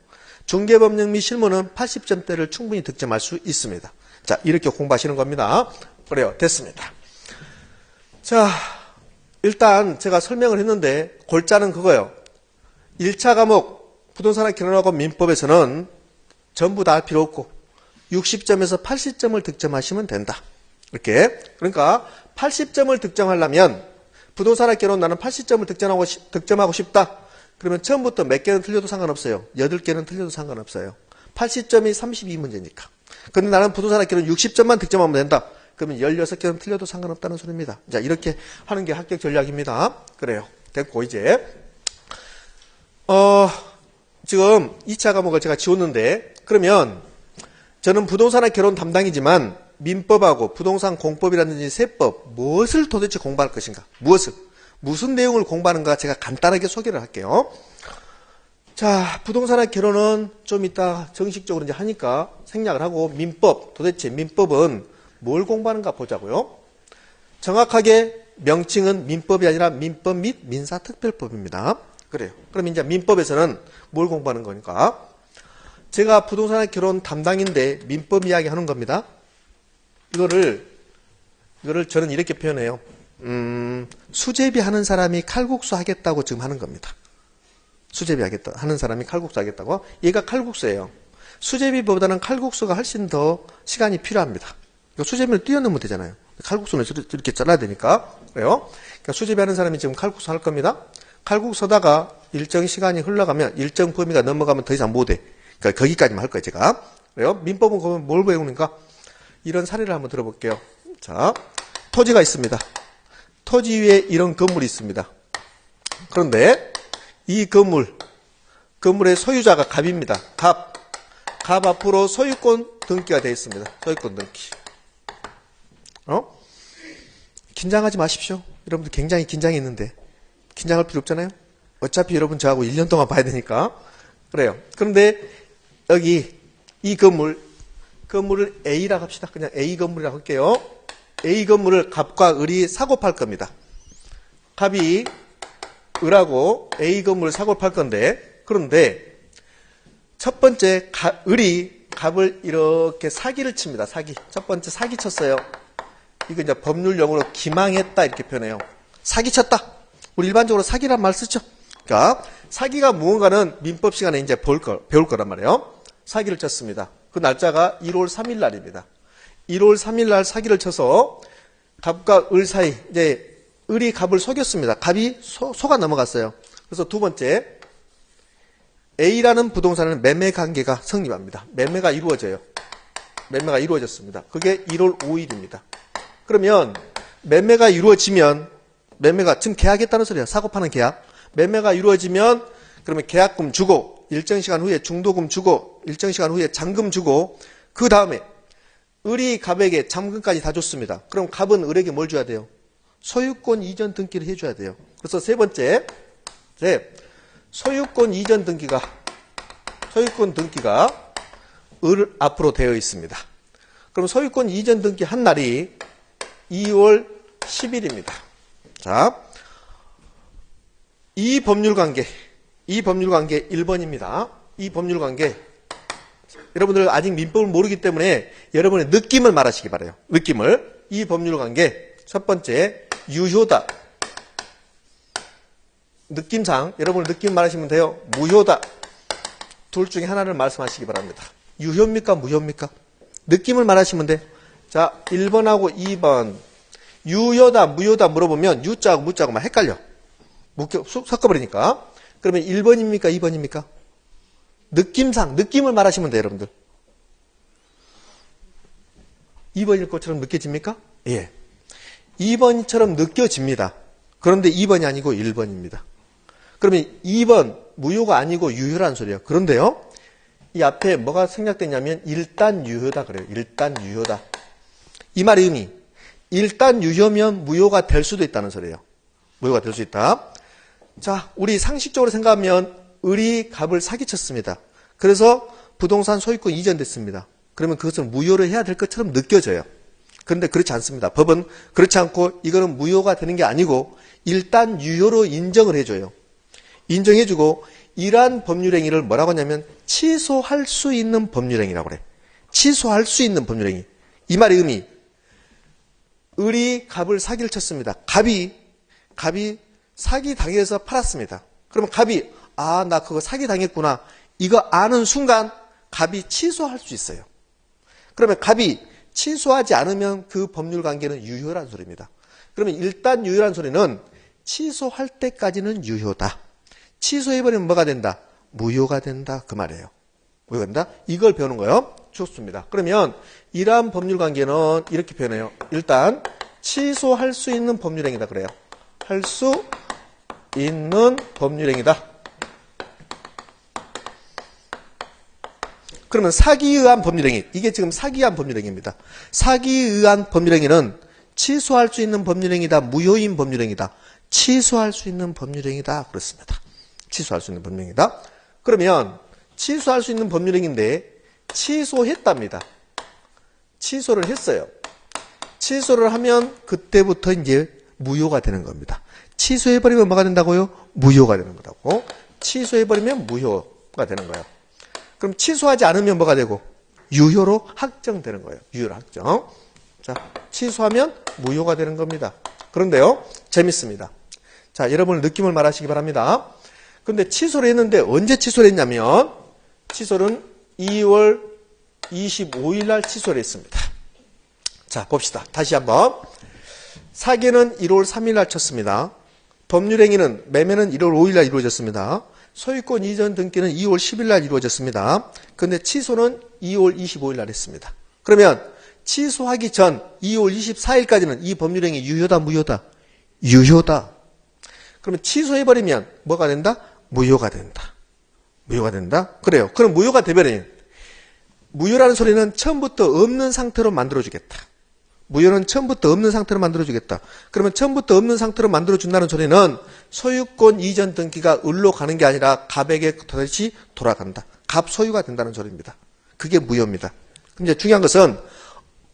중개법령 및 실무는 80점대를 충분히 득점할 수 있습니다. 자, 이렇게 공부하시는 겁니다. 그래요. 됐습니다. 자, 일단 제가 설명을 했는데 골자는 그거예요. 1차 과목 부동산학 결혼하고 민법에서는 전부 다 할 필요 없고 60점에서 80점을 득점하시면 된다. 이렇게. 그러니까 80점을 득점하려면 부동산학 결혼 나는 80점을 득점하고 싶다. 그러면 처음부터 몇 개는 틀려도 상관없어요. 8개는 틀려도 상관없어요. 80점이 32문제니까. 근데 나는 부동산학 결혼 60점만 득점하면 된다. 그러면 16개는 틀려도 상관없다는 소리입니다. 자, 이렇게 하는 게 합격 전략입니다. 그래요. 됐고, 이제. 지금 2차 과목을 제가 지웠는데, 그러면 저는 부동산학 결혼 담당이지만 민법하고 부동산 공법이라든지 세법, 무엇을 도대체 공부할 것인가? 무슨 내용을 공부하는가 제가 간단하게 소개를 할게요. 자, 부동산학 결혼은 좀 이따 정식적으로 이제 하니까 생략을 하고 도대체 민법은 뭘 공부하는가 보자고요. 정확하게 명칭은 민법이 아니라 민법 및 민사특별법입니다. 그래요. 그럼 이제 민법에서는 뭘 공부하는 거니까? 제가 부동산학 결혼 담당인데 민법 이야기 하는 겁니다. 이거를 저는 이렇게 표현해요. 수제비 하는 사람이 칼국수 하겠다고 지금 하는 겁니다. 수제비 하는 사람이 칼국수 하겠다고? 얘가 칼국수예요. 수제비보다는 칼국수가 훨씬 더 시간이 필요합니다. 수제비를 뛰어넘으면 되잖아요. 칼국수는 이렇게 잘라야 되니까. 그래요? 그러니까 수제비 하는 사람이 지금 칼국수 할 겁니다. 칼국수 하다가 일정 시간이 흘러가면, 일정 범위가 넘어가면 더 이상 못 해. 그러니까 거기까지만 할 거예요, 제가. 그래요? 민법은 그러면 뭘 배우는가? 이런 사례를 한번 들어볼게요. 자, 토지가 있습니다. 토지 위에 이런 건물이 있습니다. 그런데 이 건물의 소유자가 갑입니다. 갑 앞으로 소유권 등기가 되어 있습니다. 소유권 등기. 긴장하지 마십시오. 여러분들 굉장히 긴장했는데 긴장할 필요 없잖아요. 어차피 여러분 저하고 1년 동안 봐야 되니까. 그래요. 그런데 여기 이 건물을 A라고 합시다. 그냥 A 건물이라고 할게요. A 건물을 갑과 을이 사고 팔 겁니다. 갑이 을하고 A 건물을 사고 팔 건데, 그런데 첫 번째 을이 갑을 이렇게 사기를 칩니다. 사기. 첫 번째 사기 쳤어요. 이거 이제 법률 용어로 기망했다 이렇게 표현해요. 사기 쳤다. 우리 일반적으로 사기란 말 쓰죠. 그러니까 사기가 무언가는 민법 시간에 이제 배울 거란 말이에요. 사기를 쳤습니다. 그 날짜가 1월 3일 날입니다. 1월 3일 날 사기를 쳐서 갑과 을 사이, 이제 을이 갑을 속였습니다. 갑이 속아 넘어갔어요. 그래서 두 번째, A라는 부동산은 매매 관계가 성립합니다. 매매가 이루어져요. 매매가 이루어졌습니다. 그게 1월 5일입니다. 그러면 매매가 이루어지면, 매매가 지금 계약했다는 소리야. 사고 파는 계약. 매매가 이루어지면 그러면 계약금 주고 일정 시간 후에 중도금 주고 일정 시간 후에 잔금 주고 그 다음에 을이 갑에게 잔금까지 다 줬습니다. 그럼 갑은 을에게 뭘 줘야 돼요? 소유권 이전 등기를 해줘야 돼요. 그래서 세 번째, 소유권 이전 등기가 을 앞으로 되어 있습니다. 그럼 소유권 이전 등기 한 날이 2월 10일입니다. 자, 이 법률관계 1번입니다. 이 법률관계, 여러분들 아직 민법을 모르기 때문에 여러분의 느낌을 말하시기 바라요. 느낌을. 이 법률관계, 첫 번째, 유효다. 느낌상, 여러분 느낌 말하시면 돼요. 무효다. 둘 중에 하나를 말씀하시기 바랍니다. 유효입니까? 무효입니까? 느낌을 말하시면 돼요. 자, 1번하고 2번. 유효다, 무효다 물어보면 유자하고 무자하고 막 헷갈려. 섞어버리니까. 그러면 1번입니까? 2번입니까? 느낌상, 느낌을 말하시면 돼요, 여러분들. 2번일 것처럼 느껴집니까? 예. 2번처럼 느껴집니다. 그런데 2번이 아니고 1번입니다. 그러면 2번, 무효가 아니고 유효라는 소리예요. 그런데요, 이 앞에 뭐가 생략되냐면 일단 유효다 그래요. 일단 유효다. 이 말의 의미, 일단 유효면 무효가 될 수도 있다는 소리예요. 무효가 될 수 있다. 자, 우리 상식적으로 생각하면 을이 갑을 사기쳤습니다. 그래서 부동산 소유권 이전됐습니다. 그러면 그것을 무효를 해야 될 것처럼 느껴져요. 그런데 그렇지 않습니다. 법은 그렇지 않고 이거는 무효가 되는 게 아니고 일단 유효로 인정을 해줘요. 인정해주고 이러한 법률행위를 뭐라고 하냐면 취소할 수 있는 법률행위라고 그래. 취소할 수 있는 법률행위. 이 말의 의미, 을이 갑을 사기를 쳤습니다. 갑이 사기 당해서 팔았습니다. 그러면 갑이 나 그거 사기 당했구나. 이거 아는 순간 갑이 취소할 수 있어요. 그러면 갑이 취소하지 않으면 그 법률 관계는 유효란 소리입니다. 그러면 일단 유효란 소리는 취소할 때까지는 유효다. 취소해버리면 뭐가 된다? 무효가 된다. 그 말이에요. 무효가 된다? 이걸 배우는 거예요. 좋습니다. 그러면 이러한 법률 관계는 이렇게 표현해요. 일단 취소할 수 있는 법률행위다 그래요. 할 수 있는 법률행위다. 그러면 사기에 의한 법률행위, 이게 지금 사기에 의한 법률행위입니다. 사기에 의한 법률행위는 취소할 수 있는 법률행위다. 무효인 법률행위다. 취소할 수 있는 법률행위다. 그렇습니다. 취소할 수 있는 법률행위다. 그러면 취소할 수 있는 법률행위인데 취소했답니다. 취소를 했어요. 취소를 하면 그때부터 이제 무효가 되는 겁니다. 취소해버리면 뭐가 된다고요? 무효가 되는 거라고. 취소해버리면 무효가 되는 거예요. 그럼 취소하지 않으면 뭐가 되고? 유효로 확정되는 거예요. 유효로 확정. 자, 취소하면 무효가 되는 겁니다. 그런데요, 재밌습니다. 자, 여러분 느낌을 말하시기 바랍니다. 근데 취소를 했는데 언제 취소를 했냐면 취소는 2월 25일 날 취소를 했습니다. 자, 봅시다. 다시 한번. 사기는 1월 3일 날 쳤습니다. 법률행위는 매매는 1월 5일 날 이루어졌습니다. 소유권 이전 등기는 2월 10일 날 이루어졌습니다. 그런데 취소는 2월 25일 날 했습니다. 그러면 취소하기 전 2월 24일까지는 이 법률행위 유효다 무효다? 유효다. 그러면 취소해버리면 뭐가 된다? 무효가 된다. 무효가 된다? 그래요. 그럼 무효가 되버리면 무효라는 소리는 처음부터 없는 상태로 만들어주겠다. 무효는 처음부터 없는 상태로 만들어주겠다. 그러면 처음부터 없는 상태로 만들어준다는 소리는 소유권 이전 등기가 을로 가는 게 아니라 갑에게 다시 돌아간다. 갑 소유가 된다는 소리입니다. 그게 무효입니다. 그럼 이제 중요한 것은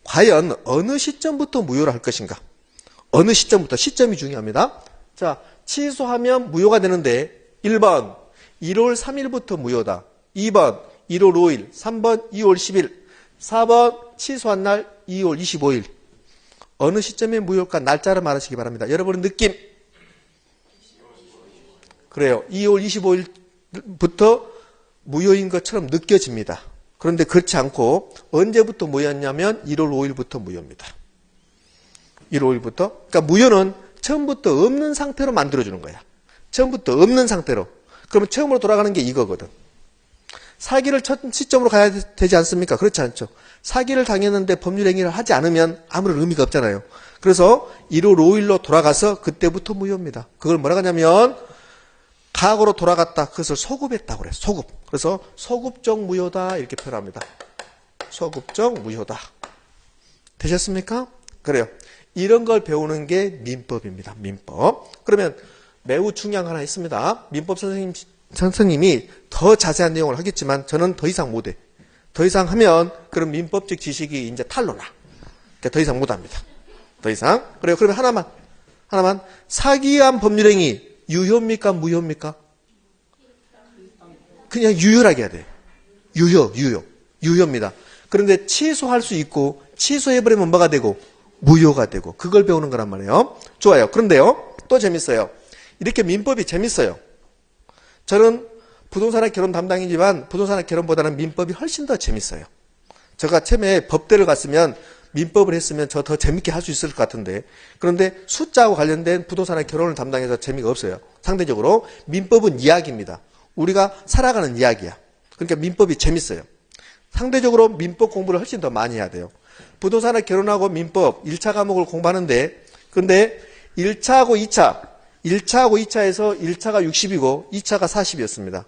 과연 어느 시점부터 무효를 할 것인가? 어느 시점부터, 시점이 중요합니다. 자, 취소하면 무효가 되는데 1번 1월 3일부터 무효다. 2번 1월 5일, 3번 2월 10일, 4번 취소한 날 2월 25일. 어느 시점에 무효일까? 날짜를 말하시기 바랍니다. 여러분의 느낌. 그래요. 2월 25일부터 무효인 것처럼 느껴집니다. 그런데 그렇지 않고 언제부터 무효였냐면 1월 5일부터 무효입니다. 1월 5일부터. 그러니까 무효는 처음부터 없는 상태로 만들어주는 거야. 처음부터 없는 상태로. 그러면 처음으로 돌아가는 게 이거거든. 사기를 첫 시점으로 가야 되지 않습니까? 그렇지 않죠. 사기를 당했는데 법률행위를 하지 않으면 아무런 의미가 없잖아요. 그래서 1월 5일로 돌아가서 그때부터 무효입니다. 그걸 뭐라고 하냐면 과거로 돌아갔다. 그것을 소급했다고 그래요. 소급. 그래서 소급적 무효다 이렇게 표현합니다. 소급적 무효다. 되셨습니까? 그래요. 이런 걸 배우는 게 민법입니다. 민법. 그러면 매우 중요한 거 하나 있습니다. 민법 선생님이 더 자세한 내용을 하겠지만 저는 더 이상 못해. 더 이상 하면 그런 민법적 지식이 이제 탄로나. 그러니까 더 이상 못합니다. 더 이상. 그래요. 그러면 하나만. 사기한 법률행위 유효입니까? 무효입니까? 그냥 유효하게 해야 돼요. 유효입니다. 그런데 취소할 수 있고 취소해버리면 뭐가 되고? 무효가 되고. 그걸 배우는 거란 말이에요. 좋아요. 그런데요. 또 재밌어요. 이렇게 민법이 재밌어요. 저는 부동산학 결혼 담당이지만 부동산학 결혼보다는 민법이 훨씬 더 재밌어요. 제가 처음에 법대를 갔으면 민법을 했으면 저 더 재밌게 할 수 있을 것 같은데 그런데 숫자하고 관련된 부동산학 결혼을 담당해서 재미가 없어요. 상대적으로 민법은 이야기입니다. 우리가 살아가는 이야기야. 그러니까 민법이 재밌어요. 상대적으로 민법 공부를 훨씬 더 많이 해야 돼요. 부동산학 결혼하고 민법 1차 과목을 공부하는데 그런데 1차하고 2차에서 1차가 60이고 2차가 40이었습니다.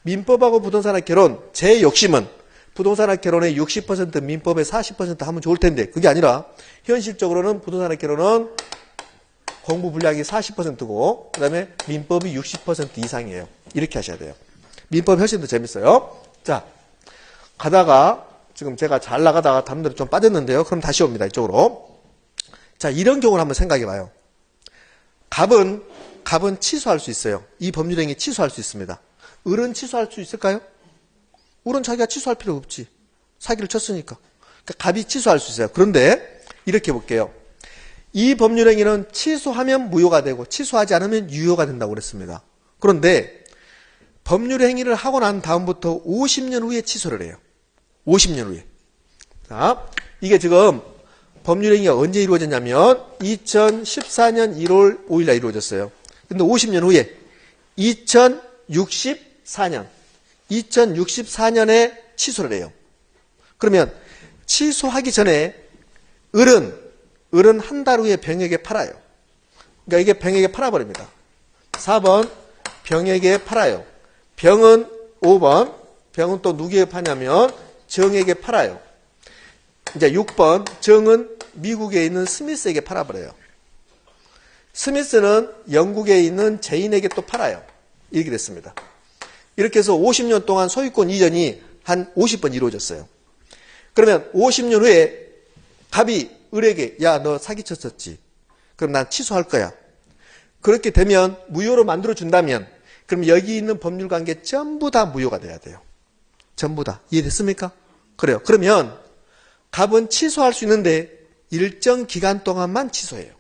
민법하고 부동산학 결혼 제 욕심은 부동산학 결혼의 60% 민법의 40% 하면 좋을 텐데 그게 아니라 현실적으로는 부동산학 결혼은 공부 분량이 40%고 그 다음에 민법이 60% 이상이에요. 이렇게 하셔야 돼요. 민법이 훨씬 더 재밌어요. 자, 가다가 지금 제가 잘 나가다가 다른 데로 좀 빠졌는데요. 그럼 다시 옵니다. 이쪽으로. 자, 이런 경우를 한번 생각해 봐요. 갑은 취소할 수 있어요. 이 법률행위 취소할 수 있습니다. 을은 취소할 수 있을까요? 을은 자기가 취소할 필요 없지. 사기를 쳤으니까. 그러니까 갑이 취소할 수 있어요. 그런데 이렇게 볼게요. 이 법률행위는 취소하면 무효가 되고 취소하지 않으면 유효가 된다고 그랬습니다. 그런데 법률행위를 하고 난 다음부터 50년 후에 취소를 해요. 50년 후에. 자, 이게 지금 법률행위가 언제 이루어졌냐면 2014년 1월 5일날 이루어졌어요. 근데 50년 후에 2064년에 취소를 해요. 그러면 취소하기 전에 을은 한 달 후에 병에게 팔아요. 그러니까 이게 병에게 팔아버립니다. 4번 병에게 팔아요. 병은 5번 병은 또 누구에게 파냐면 정에게 팔아요. 이제 6번 정은 미국에 있는 스미스에게 팔아버려요. 스미스는 영국에 있는 제인에게 또 팔아요. 이렇게 됐습니다. 이렇게 해서 50년 동안 소유권 이전이 한 50번 이루어졌어요. 그러면 50년 후에 갑이 을에게 야, 너 사기쳤었지. 그럼 난 취소할 거야. 그렇게 되면 무효로 만들어준다면 그럼 여기 있는 법률관계 전부 다 무효가 돼야 돼요. 전부 다. 이해됐습니까? 그래요. 그러면 갑은 취소할 수 있는데 일정 기간 동안만 취소해요.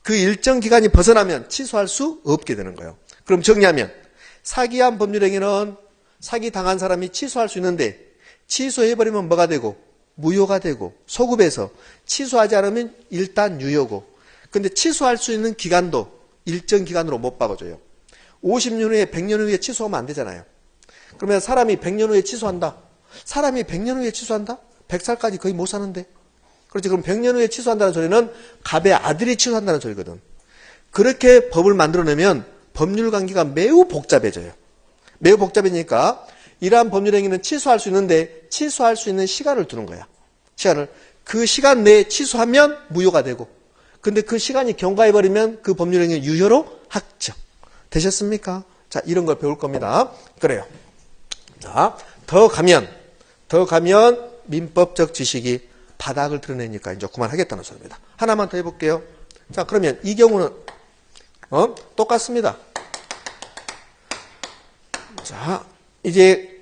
그 일정 기간이 벗어나면 취소할 수 없게 되는 거예요. 그럼 정리하면 사기한 법률행위는 사기당한 사람이 취소할 수 있는데 취소해버리면 뭐가 되고 무효가 되고 소급해서 취소하지 않으면 일단 유효고 근데 취소할 수 있는 기간도 일정 기간으로 못 바꿔줘요. 50년 후에 100년 후에 취소하면 안 되잖아요. 그러면 사람이 100년 후에 취소한다. 사람이 100년 후에 취소한다? 100살까지 거의 못 사는데. 그렇지. 그럼 100년 후에 취소한다는 소리는 갑의 아들이 취소한다는 소리거든. 그렇게 법을 만들어내면 법률 관계가 매우 복잡해져요. 매우 복잡해지니까 이러한 법률 행위는 취소할 수 있는데 취소할 수 있는 시간을 두는 거야. 시간을. 그 시간 내에 취소하면 무효가 되고, 근데 그 시간이 경과해버리면 그 법률 행위 유효로 확정. 되셨습니까? 자, 이런 걸 배울 겁니다. 그래요. 자, 더 가면 민법적 지식이 바닥을 드러내니까 이제 그만하겠다는 소리입니다. 하나만 더 해볼게요. 자, 그러면 이 경우는 똑같습니다. 자, 이제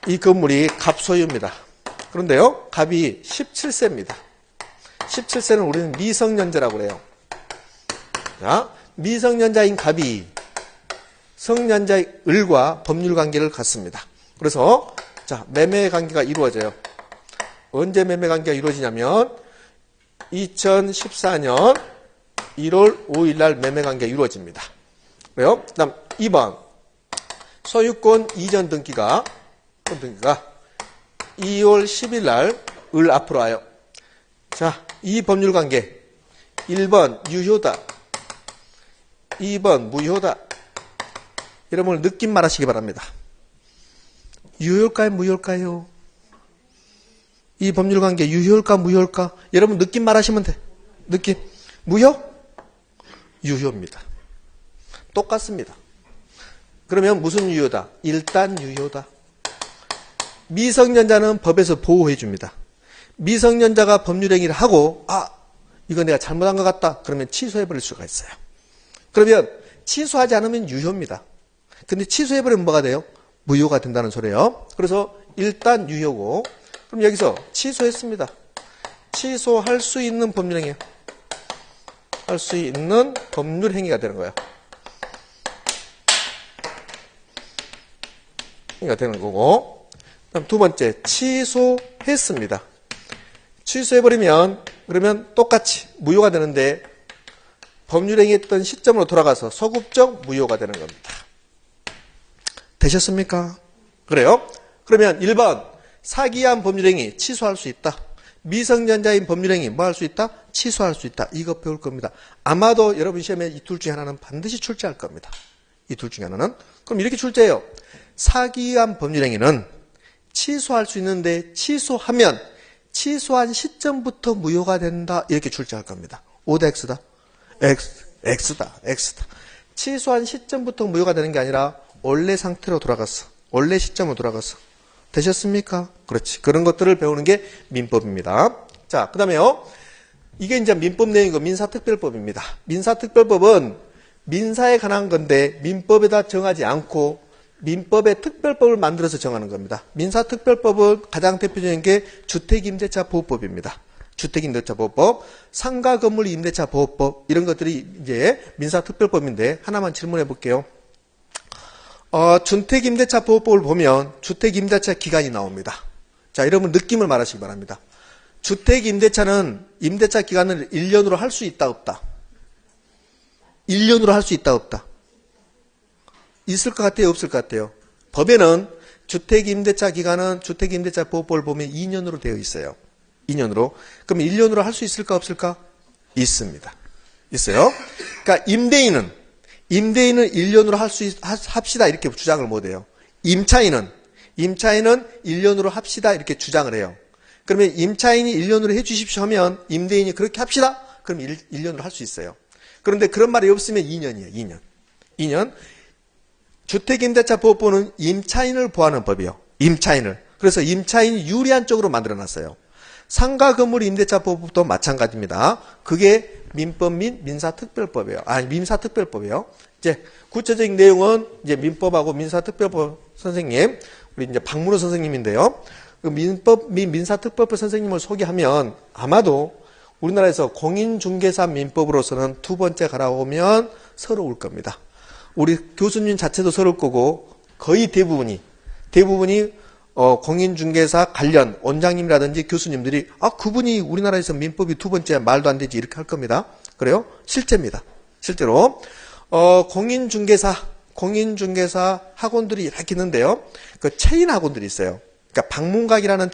이 건물이 갑소유입니다. 그런데요, 갑이 17세입니다. 17세는 우리는 미성년자라고 그래요. 자, 미성년자인 갑이 성년자의 을과 법률 관계를 갖습니다. 그래서 자, 매매 관계가 이루어져요. 언제 매매 관계가 이루어지냐면 2014년 1월 5일 날 매매 관계가 이루어집니다. 그래요? 그다음 2번 소유권 이전 등기가 2월 10일 날 을 앞으로 와요. 자, 이 법률 관계 1번 유효다, 2번 무효다. 여러분 느낌 말하시기 바랍니다. 유효일까요, 무효일까요? 이 법률 관계 유효일까, 무효일까? 여러분 느낌 말하시면 돼. 느낌. 무효? 유효입니다. 똑같습니다. 그러면 무슨 유효다? 일단 유효다. 미성년자는 법에서 보호해 줍니다. 미성년자가 법률 행위를 하고 이거 내가 잘못한 것 같다. 그러면 취소해 버릴 수가 있어요. 그러면 취소하지 않으면 유효입니다. 근데 취소해 버리면 뭐가 돼요? 무효가 된다는 소리예요. 그래서 일단 유효고, 그럼 여기서 취소했습니다. 취소할 수 있는 법률 행위, 할 수 있는 법률 행위가 되는 거예요. 행위가 되는 거고, 그다음 두 번째 취소했습니다. 취소해버리면 그러면 똑같이 무효가 되는데 법률 행위했던 시점으로 돌아가서 소급적 무효가 되는 겁니다. 되셨습니까? 그래요? 그러면 1번 사기한 법률 행위 취소할 수 있다. 미성년자인 법률 행위 뭐 할 수 있다? 취소할 수 있다. 이거 배울 겁니다. 아마도 여러분 시험에 이 둘 중에 하나는 반드시 출제할 겁니다. 이 둘 중에 하나는. 그럼 이렇게 출제해요. 사기한 법률 행위는 취소할 수 있는데 취소하면 취소한 시점부터 무효가 된다. 이렇게 출제할 겁니다. O다 X다? X다. 취소한 시점부터 무효가 되는 게 아니라 원래 상태로 돌아갔어. 원래 시점으로 돌아갔어. 되셨습니까? 그렇지. 그런 것들을 배우는 게 민법입니다. 자, 그 다음에요. 이게 이제 민법 내용이고 민사특별법입니다. 민사특별법은 민사에 관한 건데 민법에다 정하지 않고 민법의 특별법을 만들어서 정하는 겁니다. 민사특별법은 가장 대표적인 게 주택임대차보호법입니다. 주택임대차보호법, 상가건물임대차보호법 이런 것들이 이제 민사특별법인데 하나만 질문해 볼게요. 주택임대차보호법을 보면 주택임대차 기간이 나옵니다. 자, 여러분 느낌을 말하시기 바랍니다. 주택임대차는 임대차 기간을 1년으로 할 수 있다, 없다? 1년으로 할 수 있다, 없다? 있을 것 같아요, 없을 것 같아요? 법에는 주택임대차 기간은 주택임대차보호법을 보면 2년으로 되어 있어요. 2년으로. 그럼 1년으로 할 수 있을까, 없을까? 있습니다. 있어요. 그러니까 임대인은 1년으로 합시다 이렇게 주장을 못해요. 임차인은 1년으로 합시다 이렇게 주장을 해요. 그러면 임차인이 1년으로 해주십시오 하면 임대인이 그렇게 합시다? 그럼 1년으로 할 수 있어요. 그런데 그런 말이 없으면 2년이에요. 2년. 주택임대차보호법은 임차인을 보호하는 법이에요. 임차인을. 그래서 임차인이 유리한 쪽으로 만들어놨어요. 상가건물 임대차보호법도 마찬가지입니다. 그게 민법 및 민사특별법이에요. 민사특별법이에요. 이제 구체적인 내용은 이제 민법하고 민사특별법 선생님, 우리 이제 박문호 선생님인데요. 그 민법 및 민사특별법 선생님을 소개하면 아마도 우리나라에서 공인중개사 민법으로서는 두 번째 갈아오면 서러울 겁니다. 우리 교수님 자체도 서러울 거고 거의 대부분이 공인중개사 관련 원장님이라든지 교수님들이 그분이 우리나라에서 민법이 두 번째 말도 안 되지 이렇게 할 겁니다. 그래요? 실제입니다. 실제로 공인중개사 학원들이 이렇게 있는데요. 그 체인 학원들이 있어요. 그러니까 방문각이라는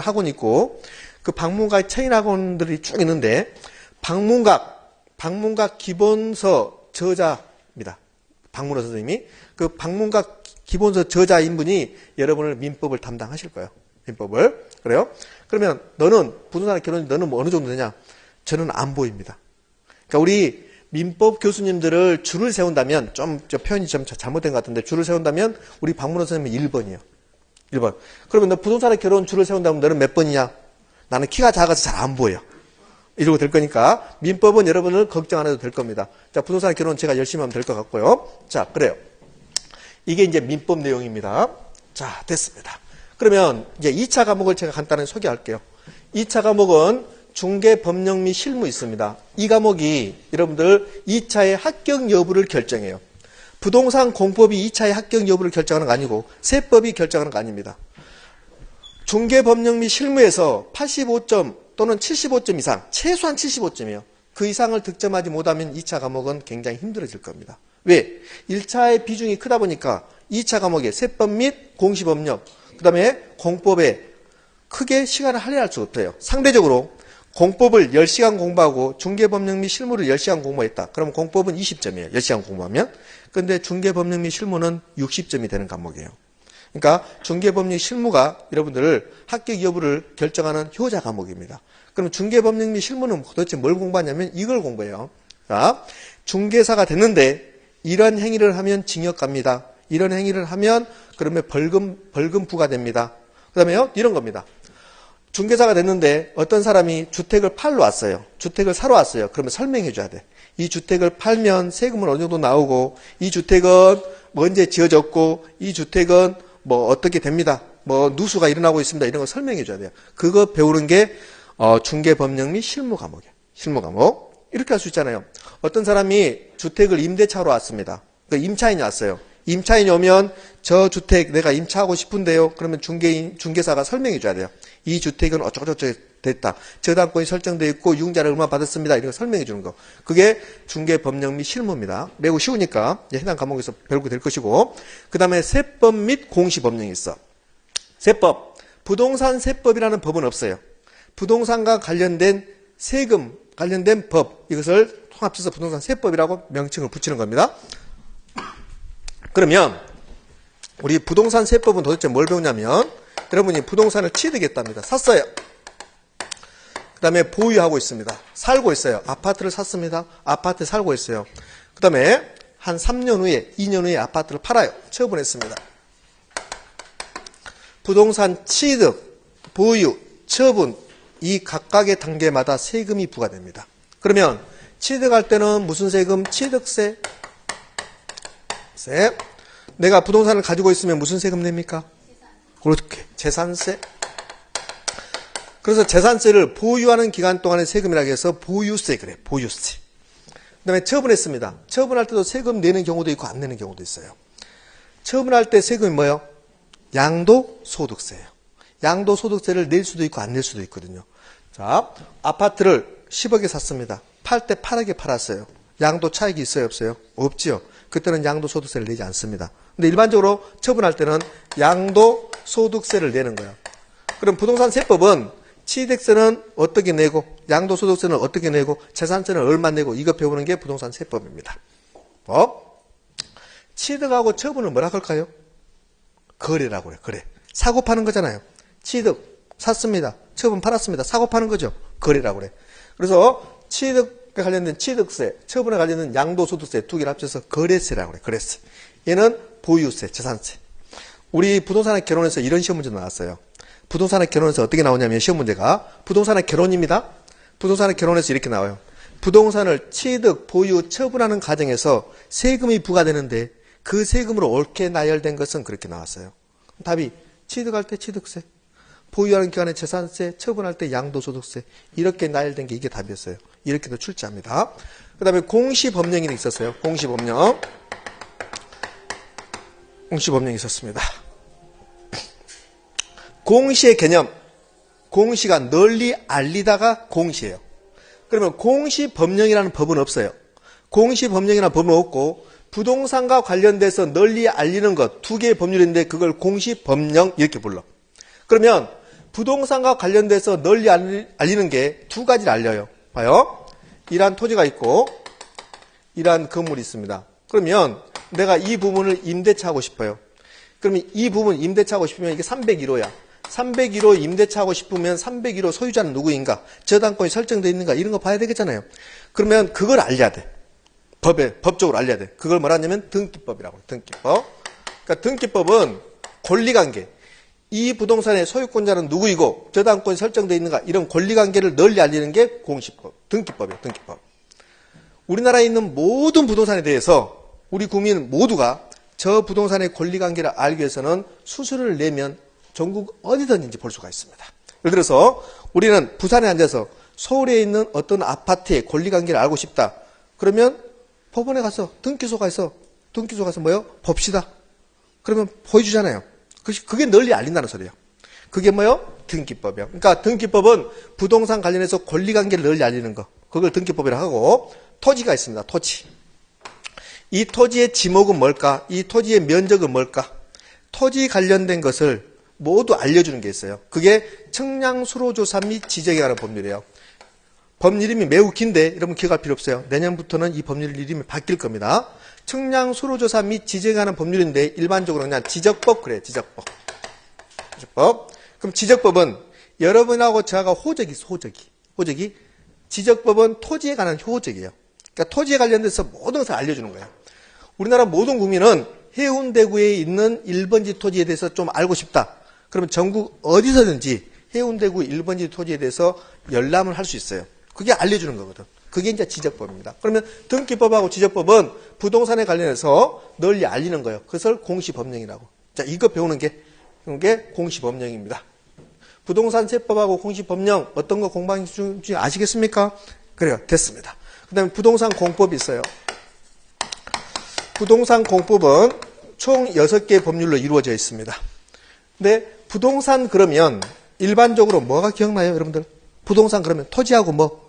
학원이 있고 그 방문각 체인 학원들이 쭉 있는데 방문각 방문가 기본서 저자입니다. 박문호 선생님이. 그 방문가 기본서 저자인 분이 여러분을 민법을 담당하실 거예요. 민법을. 그래요? 그러면 너는 부동산 결혼이 너는 뭐 어느 정도 되냐? 저는 안 보입니다. 그러니까 우리 민법 교수님들을 줄을 세운다면 저 표현이 좀 잘못된 것 같은데 줄을 세운다면 우리 박문호 선생님은 1번이에요. 1번. 그러면 너 부동산에 결혼 줄을 세운다면 너는 몇 번이냐? 나는 키가 작아서 잘 안 보여. 이러고 될 거니까 민법은 여러분을 걱정 안 해도 될 겁니다. 자, 부동산 결혼 제가 열심히 하면 될 것 같고요. 자, 그래요. 이게 이제 민법 내용입니다. 자, 됐습니다. 그러면 이제 2차 과목을 제가 간단히 소개할게요. 2차 과목은 중개법령 및 실무 있습니다. 이 과목이 여러분들 2차의 합격 여부를 결정해요. 부동산 공법이 2차의 합격 여부를 결정하는 거 아니고 세법이 결정하는 거 아닙니다. 중개법령 및 실무에서 85점 또는 75점 이상, 최소한 75점이에요. 그 이상을 득점하지 못하면 2차 과목은 굉장히 힘들어질 겁니다. 왜? 1차의 비중이 크다 보니까 2차 과목에 세법 및 공시법령, 그 다음에 공법에 크게 시간을 할애할 수 없어요. 상대적으로 공법을 10시간 공부하고 중개법령 및 실무를 10시간 공부했다. 그럼 공법은 20점이에요. 10시간 공부하면. 근데 중개법령 및 실무는 60점이 되는 과목이에요. 그러니까 중개법령 실무가 여러분들을 합격 여부를 결정하는 효자 과목입니다. 그럼 중개법령 및 실무는 도대체 뭘 공부하냐면 이걸 공부해요. 자, 중개사가 됐는데 이런 행위를 하면 징역 갑니다. 이런 행위를 하면 그러면 벌금 부과됩니다. 그 다음에요, 이런 겁니다. 중개사가 됐는데 어떤 사람이 주택을 팔러 왔어요. 주택을 사러 왔어요. 그러면 설명해 줘야 돼. 이 주택을 팔면 세금은 어느 정도 나오고, 이 주택은 뭐 언제 지어졌고, 이 주택은 뭐 어떻게 됩니다. 뭐 누수가 일어나고 있습니다. 이런 거 설명해 줘야 돼요. 그거 배우는 게 중개법령 및 실무 과목이에요. 실무 과목. 이렇게 할 수 있잖아요. 어떤 사람이 주택을 임대차로 왔습니다. 그러니까 임차인이 왔어요. 임차인이 오면 저 주택 내가 임차하고 싶은데요. 그러면 중개사가 설명해 줘야 돼요. 이 주택은 어쩌고저쩌고 됐다. 저당권이 설정되어 있고 융자를 얼마 받았습니다. 이런 거 설명해 주는 거. 그게 중개법령 및 실무입니다. 매우 쉬우니까 해당 과목에서 배우게 될 것이고, 그 다음에 세법 및 공시법령이 있어. 세법. 부동산 세법이라는 법은 없어요. 부동산과 관련된 세금 관련된 법, 이것을 통합해서 부동산 세법이라고 명칭을 붙이는 겁니다. 그러면 우리 부동산 세법은 도대체 뭘 배우냐면, 여러분이 부동산을 취득했답니다. 샀어요. 그 다음에 보유하고 있습니다. 살고 있어요. 아파트를 샀습니다. 아파트에 살고 있어요. 그 다음에 한 3년 후에, 2년 후에 아파트를 팔아요. 처분했습니다. 부동산 취득, 보유, 처분, 이 각각의 단계마다 세금이 부과됩니다. 그러면 취득할 때는 무슨 세금? 취득세. 내가 부동산을 가지고 있으면 무슨 세금 냅니까? 그렇게 재산세. 그래서 재산세를 보유하는 기간 동안의 세금이라고 해서 보유세 그래. 보유세. 그다음에 처분했습니다. 처분할 때도 세금 내는 경우도 있고 안 내는 경우도 있어요. 처분할 때 세금이 뭐예요? 양도소득세예요. 양도소득세를 낼 수도 있고 안 낼 수도 있거든요. 자, 아파트를 10억에 샀습니다. 팔 때 8억에 팔았어요. 양도 차익이 있어요, 없어요? 없지요. 그때는 양도소득세를 내지 않습니다. 근데 일반적으로 처분할 때는 양도소득세를 내는 거예요. 그럼 부동산 세법은 취득세는 어떻게 내고, 양도소득세는 어떻게 내고, 재산세는 얼마 내고, 이거 배우는 게 부동산 세법입니다. 취득하고 처분을 뭐라 할까요? 거래라고 그래. 거래. 사고 파는 거잖아요. 취득 샀습니다. 처분 팔았습니다. 사고 파는 거죠. 거래라고 그래. 그래서 취득에 관련된 취득세, 처분에 관련된 양도소득세 두 개를 합쳐서 거래세라고 그래. 거래세. 얘는 보유세, 재산세. 우리 부동산에 결혼해서 이런 시험 문제 나왔어요. 부동산에 결혼해서 어떻게 나오냐면 시험 문제가 부동산에 결혼입니다. 부동산에 결혼해서 이렇게 나와요. 부동산을 취득, 보유, 처분하는 과정에서 세금이 부과되는데 그 세금으로 옳게 나열된 것은 그렇게 나왔어요. 답이 취득할 때 취득세, 보유하는 기간에 재산세, 처분할 때 양도소득세, 이렇게 나열된 게 이게 답이었어요. 이렇게도 출제합니다. 그 다음에 공시법령이 있었어요. 공시법령이 있었습니다. 공시의 개념, 공시가 널리 알리다가 공시예요. 그러면 공시법령이라는 법은 없어요. 공시법령이라는 법은 없고 부동산과 관련돼서 널리 알리는 것 두 개의 법률인데 그걸 공시법령 이렇게 불러. 그러면 부동산과 관련돼서 널리 알리는 게 두 가지를 알려요. 봐요. 이러한 토지가 있고 이러한 건물이 있습니다. 그러면 내가 이 부분을 임대차 하고 싶어요. 그러면 이 부분 임대차 하고 싶으면 이게 301호야. 301호 임대차 하고 싶으면 301호 소유자는 누구인가? 저당권이 설정되어 있는가? 이런 거 봐야 되겠잖아요. 그러면 그걸 알려야 돼. 법적으로 알려야 돼. 그걸 뭐라 하냐면 등기법이라고 해요. 등기법. 그러니까 등기법은 권리관계. 이 부동산의 소유권자는 누구이고 저당권이 설정되어 있는가? 이런 권리관계를 널리 알리는 게 공시법, 등기법이에요. 등기법. 우리나라에 있는 모든 부동산에 대해서 우리 국민 모두가 저 부동산의 권리관계를 알기 위해서는 수수료를 내면 전국 어디든지 볼 수가 있습니다. 예를 들어서 우리는 부산에 앉아서 서울에 있는 어떤 아파트의 권리관계를 알고 싶다. 그러면 법원에 가서 등기소 가서 뭐요? 봅시다. 그러면 보여주잖아요. 그게 널리 알린다는 소리예요. 그게 뭐요? 등기법이요. 그러니까 등기법은 부동산 관련해서 권리관계를 널리 알리는 거. 그걸 등기법이라고 하고 토지가 있습니다. 토지. 이 토지의 지목은 뭘까? 이 토지의 면적은 뭘까? 토지 관련된 것을 모두 알려주는 게 있어요. 그게 청량수로조사 및 지정에 관한 법률이에요. 법 이름이 매우 긴데 여러분 기억할 필요 없어요. 내년부터는 이 법률 이름이 바뀔 겁니다. 청량수로조사 및 지정에 관한 법률인데 일반적으로 그냥 지적법 그래요. 지적법. 그럼 지적법은 여러분하고 저하고 호적이 있어. 호적이. 지적법은 토지에 관한 호적이에요. 그러니까 토지에 관련돼서 모든 것을 알려주는 거예요. 우리나라 모든 국민은 해운대구에 있는 1번지 토지에 대해서 좀 알고 싶다. 그러면 전국 어디서든지 해운대구 1번지 토지에 대해서 열람을 할 수 있어요. 그게 알려주는 거거든. 그게 이제 지적법입니다. 그러면 등기법하고 지적법은 부동산에 관련해서 널리 알리는 거예요. 그것을 공시법령이라고. 자, 이거 배우는 게 공시법령입니다. 부동산세법하고 공시법령 어떤 거 공부하는 중 아시겠습니까? 그래요. 됐습니다. 그 다음에 부동산 공법이 있어요. 부동산 공법은 총 6개의 법률로 이루어져 있습니다. 근데 부동산 그러면 일반적으로 뭐가 기억나요, 여러분들? 부동산 그러면 토지하고 뭐?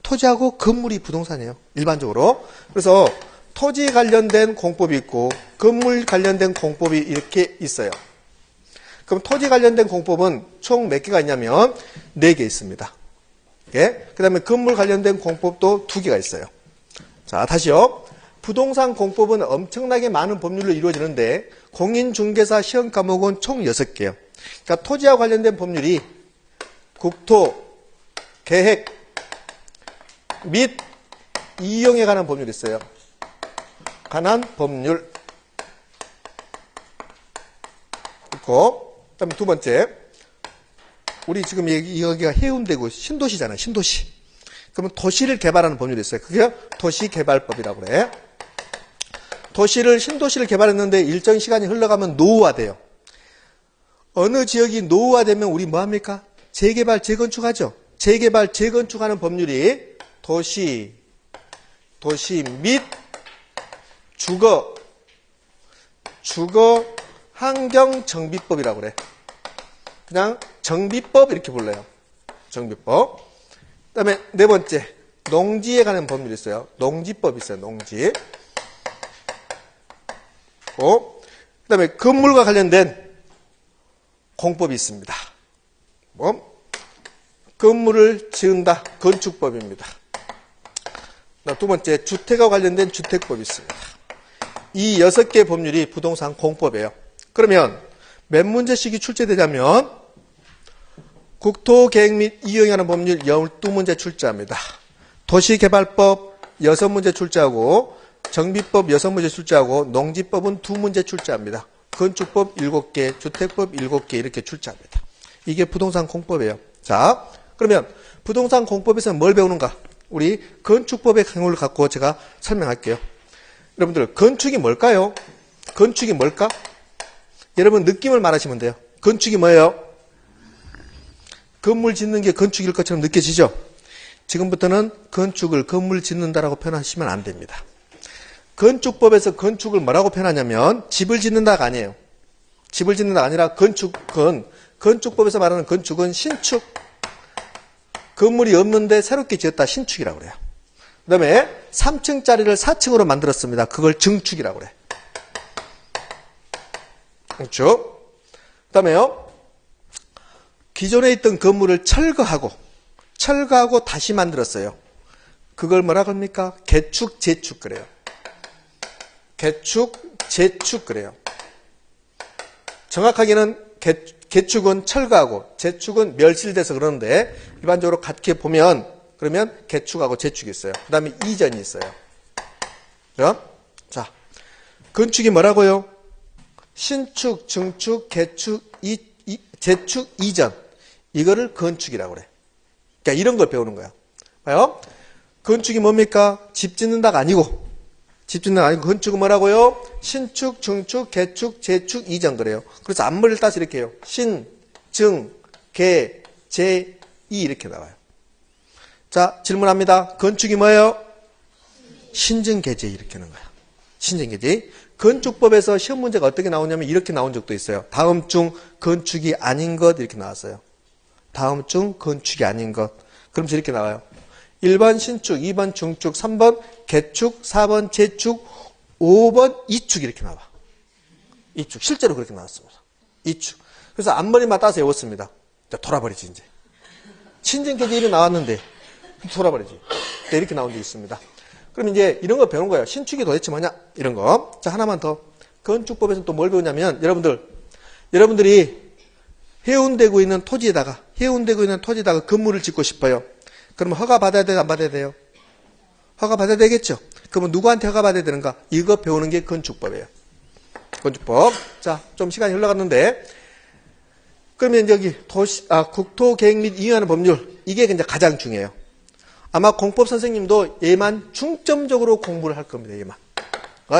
토지하고 건물이 부동산이에요. 일반적으로. 그래서 토지 관련된 공법이 있고 건물 관련된 공법이 이렇게 있어요. 그럼 토지 관련된 공법은 총 몇 개가 있냐면 4개 있습니다. 예? 그 다음에 건물 관련된 공법도 2개가 있어요. 자, 다시요. 부동산 공법은 엄청나게 많은 법률로 이루어지는데 공인중개사 시험 과목은 총 6개예요. 그러니까 토지와 관련된 법률이 국토, 계획 및 이용에 관한 법률이 있어요. 관한 법률 있고, 그 다음에 2번째, 우리 지금 여기가 해운대구 신도시잖아요. 신도시. 그러면 도시를 개발하는 법률이 있어요. 그게 도시개발법이라고 그래. 신도시를 개발했는데 일정 시간이 흘러가면 노후화돼요. 어느 지역이 노후화되면 우리 뭐합니까? 재개발, 재건축하죠. 재개발, 재건축하는 법률이 도시 및 주거 환경정비법이라고 그래. 그냥 정비법 이렇게 불러요. 정비법. 그 다음에 4번째, 농지에 관한 법률이 있어요. 농지법이 있어요. 농지. 그 다음에 건물과 관련된 공법이 있습니다. 건물을 지은다. 건축법입니다. 2번째, 주택과 관련된 주택법이 있습니다. 이 6개 법률이 부동산 공법이에요. 그러면 몇 문제씩이 출제되냐면 국토계획 및 이용에 관한 법률 12문제 출제합니다. 도시개발법 6문제 출제하고 정비법 6문제 출제하고 농지법은 2문제 출제합니다. 건축법 7개, 주택법 7개 이렇게 출제합니다. 이게 부동산 공법이에요. 자, 그러면 부동산 공법에서 뭘 배우는가? 우리 건축법의 강의를 갖고 제가 설명할게요. 여러분들 건축이 뭘까요? 건축이 뭘까? 여러분 느낌을 말하시면 돼요. 건축이 뭐예요? 건물 짓는 게 건축일 것처럼 느껴지죠? 지금부터는 건물 짓는다라고 표현하시면 안 됩니다. 건축법에서 건축을 뭐라고 표현하냐면 집을 짓는다가 아니에요. 집을 짓는다가 아니라 건축법에서 말하는 건축은 신축. 건물이 없는데 새롭게 지었다. 신축이라고 그래요. 그 다음에 3층짜리를 4층으로 만들었습니다. 그걸 증축이라고 그래. 증축. 그 다음에요. 기존에 있던 건물을 철거하고 다시 만들었어요. 그걸 뭐라고 합니까? 개축, 재축 그래요. 개축, 재축 그래요. 정확하게는 개축은 철거하고 재축은 멸실돼서 그러는데 일반적으로 같게 보면 그러면 개축하고 재축이 있어요. 그 다음에 이전이 있어요. 그죠? 자, 건축이 뭐라고요? 신축, 증축, 개축, 재축, 이전. 이거를 건축이라고 그래. 그러니까 이런 걸 배우는 거야. 봐요. 건축이 뭡니까? 집 짓는다가 아니고, 집 짓는다가 아니고, 건축은 뭐라고요? 신축, 증축, 개축, 재축, 이전 그래요. 그래서 앞머리를 따서 이렇게 해요. 신, 증, 개, 재, 이 이렇게 나와요. 자, 질문합니다. 건축이 뭐예요? 신증개재 이렇게 하는 거야. 신증개재. 건축법에서 시험 문제가 어떻게 나오냐면 이렇게 나온 적도 있어요. 다음 중 건축이 아닌 것 이렇게 나왔어요. 다음 중 건축이 아닌 것. 그럼 이렇게 나와요. 1번 신축, 2번 중축, 3번 개축, 4번 재축, 5번 이축 이렇게 나와. 이축. 실제로 그렇게 나왔습니다. 이축. 그래서 앞머리만 따서 외웠습니다. 돌아버리지 이제. 신증개재 이렇게 나왔는데 돌아버리지. 이렇게 나온 적이 있습니다. 그럼 이제 이런 거 배우는 거예요. 신축이 도대체 뭐냐? 이런 거. 자, 하나만 더. 건축법에서는 또 뭘 배우냐면, 여러분들이 해운되고 있는 토지에다가 건물을 짓고 싶어요. 그러면 허가 받아야 돼요? 안 받아야 돼요? 허가 받아야 되겠죠? 그러면 누구한테 허가 받아야 되는가? 이거 배우는 게 건축법이에요. 건축법. 자, 좀 시간이 흘러갔는데, 그러면 여기 국토계획 및 이용하는 법률. 이게 이제 가장 중요해요. 아마 공법 선생님도 얘만 중점적으로 공부를 할 겁니다. 얘만.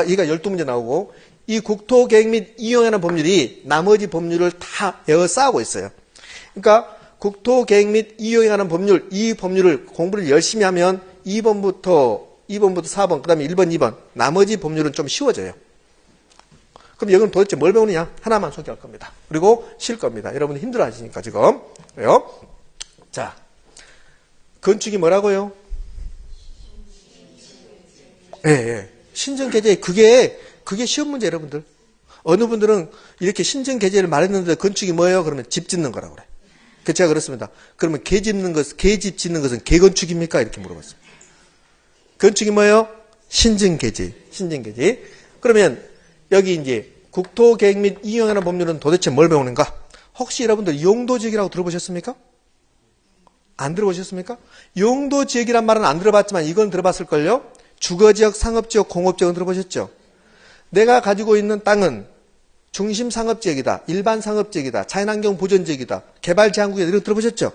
얘가 12문제 나오고 이 국토계획 및 이용하는 법률이 나머지 법률을 다 에워싸고 있어요. 그러니까 국토계획 및 이용하는 법률, 이 법률을 공부를 열심히 하면 2번부터 4번, 그 다음에 1번, 2번 나머지 법률은 좀 쉬워져요. 그럼 여기는 도대체 뭘 배우느냐? 하나만 소개할 겁니다. 그리고 쉴 겁니다. 여러분들 힘들어 하시니까 지금. 왜요? 자. 건축이 뭐라고요? 예. 신증개재. 그게 시험 문제 여러분들. 어느 분들은 이렇게 신증개재를 말했는데 건축이 뭐예요? 그러면 집 짓는 거라고 그래. 그 제가 그렇습니다. 그러면 개집 짓는 것은 개건축입니까? 이렇게 물어봤습니다. 건축이 뭐예요? 신증개재. 그러면 여기 이제 국토계획 및 이용하는 법률은 도대체 뭘 배우는가? 혹시 여러분들 용도지역이라고 들어보셨습니까? 안 들어보셨습니까? 용도지역이란 말은 안 들어봤지만 이건 들어봤을걸요? 주거지역, 상업지역, 공업지역은 들어보셨죠? 내가 가지고 있는 땅은 중심상업지역이다, 일반상업지역이다, 자연환경 보전지역이다, 개발제한구역이다 이런 거 들어보셨죠?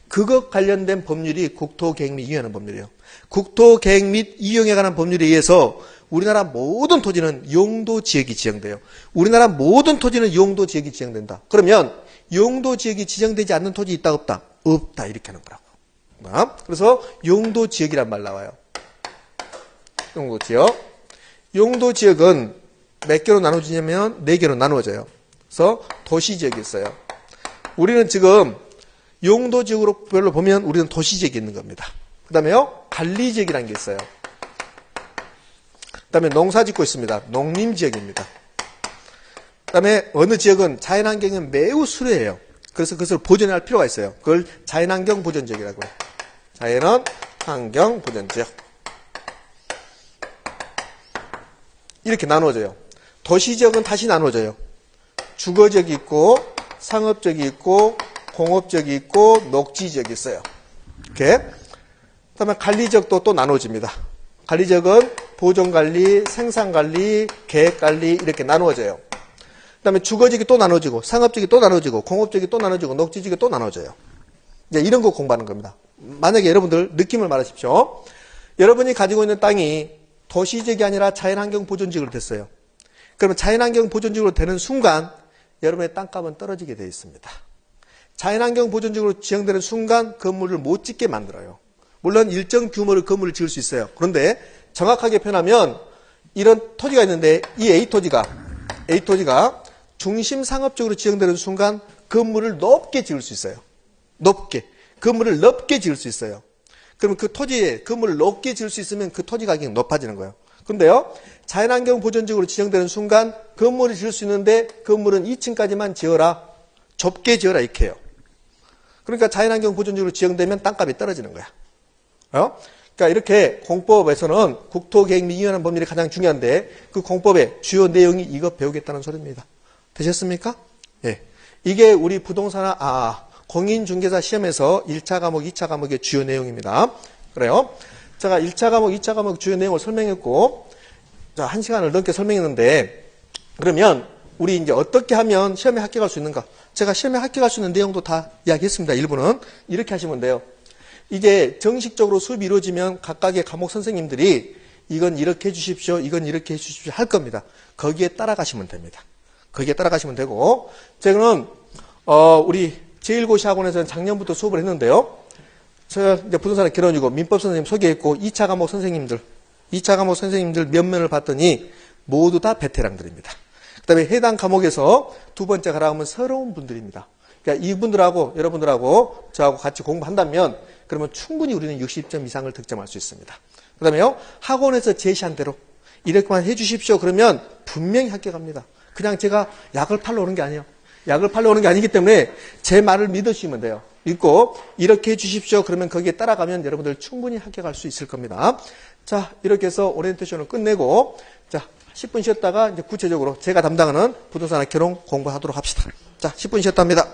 그것 관련된 법률이 국토계획 및 이용하는 법률이에요. 국토계획 및 이용에 관한 법률에 의해서 우리나라 모든 토지는 용도지역이 지정돼요. 우리나라 모든 토지는 용도지역이 지정된다. 그러면 용도지역이 지정되지 않는 토지 있다 없다? 없다 이렇게 하는 거라고. 그래서 용도지역이란 말 나와요. 용도지역은 몇 개로 나눠지냐면 4개로 나누어져요. 그래서 도시지역이 있어요. 우리는 지금 용도지역으로 별로 보면 우리는 도시지역이 있는 겁니다. 그 다음에요 관리지역이라는 게 있어요. 그 다음에 농사짓고 있습니다. 농림지역입니다. 그 다음에 어느 지역은 자연환경이 매우 수려해요. 그래서 그것을 보존할 필요가 있어요. 그걸 자연환경 보존지역이라고 해요. 자연환경 보존지역. 이렇게 나누어져요. 도시지역은 다시 나누어져요. 주거지역이 있고 상업지역이 있고 공업지역이 있고 녹지지역이 있어요. 이렇게. 그 다음에 관리지역도 또 나누어집니다. 관리지역은 보존관리, 생산관리, 계획관리 이렇게 나누어져요. 그 다음에 주거지역이 또 나눠지고 상업지역이 또 나눠지고 공업지역이 또 나눠지고 녹지지역이 또 나눠져요. 이제 이런 거 공부하는 겁니다. 만약에 여러분들 느낌을 말하십시오. 여러분이 가지고 있는 땅이 도시지역이 아니라 자연환경 보존지역으로 됐어요. 그러면 자연환경 보존지역으로 되는 순간 여러분의 땅값은 떨어지게 되어 있습니다. 자연환경 보존지역으로 지정되는 순간 건물을 못 짓게 만들어요. 물론 일정 규모의 건물을 지을 수 있어요. 그런데 정확하게 표현하면 이런 토지가 있는데 이 A토지가 중심 상업적으로 지정되는 순간 건물을 높게 지을 수 있어요. 건물을 높게 지을 수 있어요. 그러면 그 토지에 건물을 높게 지을 수 있으면 그 토지 가격이 높아지는 거예요. 근데요, 자연환경 보존지역으로 지정되는 순간 건물을 지을 수 있는데 건물은 2층까지만 지어라, 좁게 지어라 이렇게 해요. 그러니까 자연환경 보존지역으로 지정되면 땅값이 떨어지는 거야. 그러니까 이렇게 공법에서는 국토계획 및 이완한 법률이 가장 중요한데 그 공법의 주요 내용이 이거 배우겠다는 소리입니다. 되셨습니까? 예. 이게 우리 부동산 공인중개사 시험에서 1차 과목, 2차 과목의 주요 내용입니다. 그래요. 제가 1차 과목, 2차 과목 주요 내용을 설명했고, 자, 1시간을 넘게 설명했는데, 그러면 우리 이제 어떻게 하면 시험에 합격할 수 있는가? 제가 시험에 합격할 수 있는 내용도 다 이야기했습니다. 일부는. 이렇게 하시면 돼요. 이제 정식적으로 수업이 이루어지면 각각의 과목 선생님들이 이건 이렇게 해주십시오, 이건 이렇게 해주십시오 할 겁니다. 거기에 따라가시면 됩니다. 거기에 따라가시면 되고, 저는 우리 제1고시학원에서는 작년부터 수업을 했는데요. 제가 이제 부동산의 개론이고 민법 선생님 소개했고 2차 과목 선생님들 몇 면을 봤더니 모두 다 베테랑들입니다. 그 다음에 해당 과목에서 두 번째 가라 하면 새로운 분들입니다. 그러니까 이분들하고 여러분들하고 저하고 같이 공부한다면 그러면 충분히 우리는 60점 이상을 득점할 수 있습니다. 그 다음에요, 학원에서 제시한 대로 이렇게만 해주십시오. 그러면 분명히 합격합니다. 그냥 제가 약을 팔러 오는 게 아니에요. 약을 팔러 오는 게 아니기 때문에 제 말을 믿으시면 돼요. 믿고 이렇게 해주십시오. 그러면 거기에 따라가면 여러분들 충분히 합격할 수 있을 겁니다. 자, 이렇게 해서 오리엔테이션을 끝내고 자 10분 쉬었다가 이제 구체적으로 제가 담당하는 부동산학 개론 공부하도록 합시다. 자, 10분 쉬었답니다.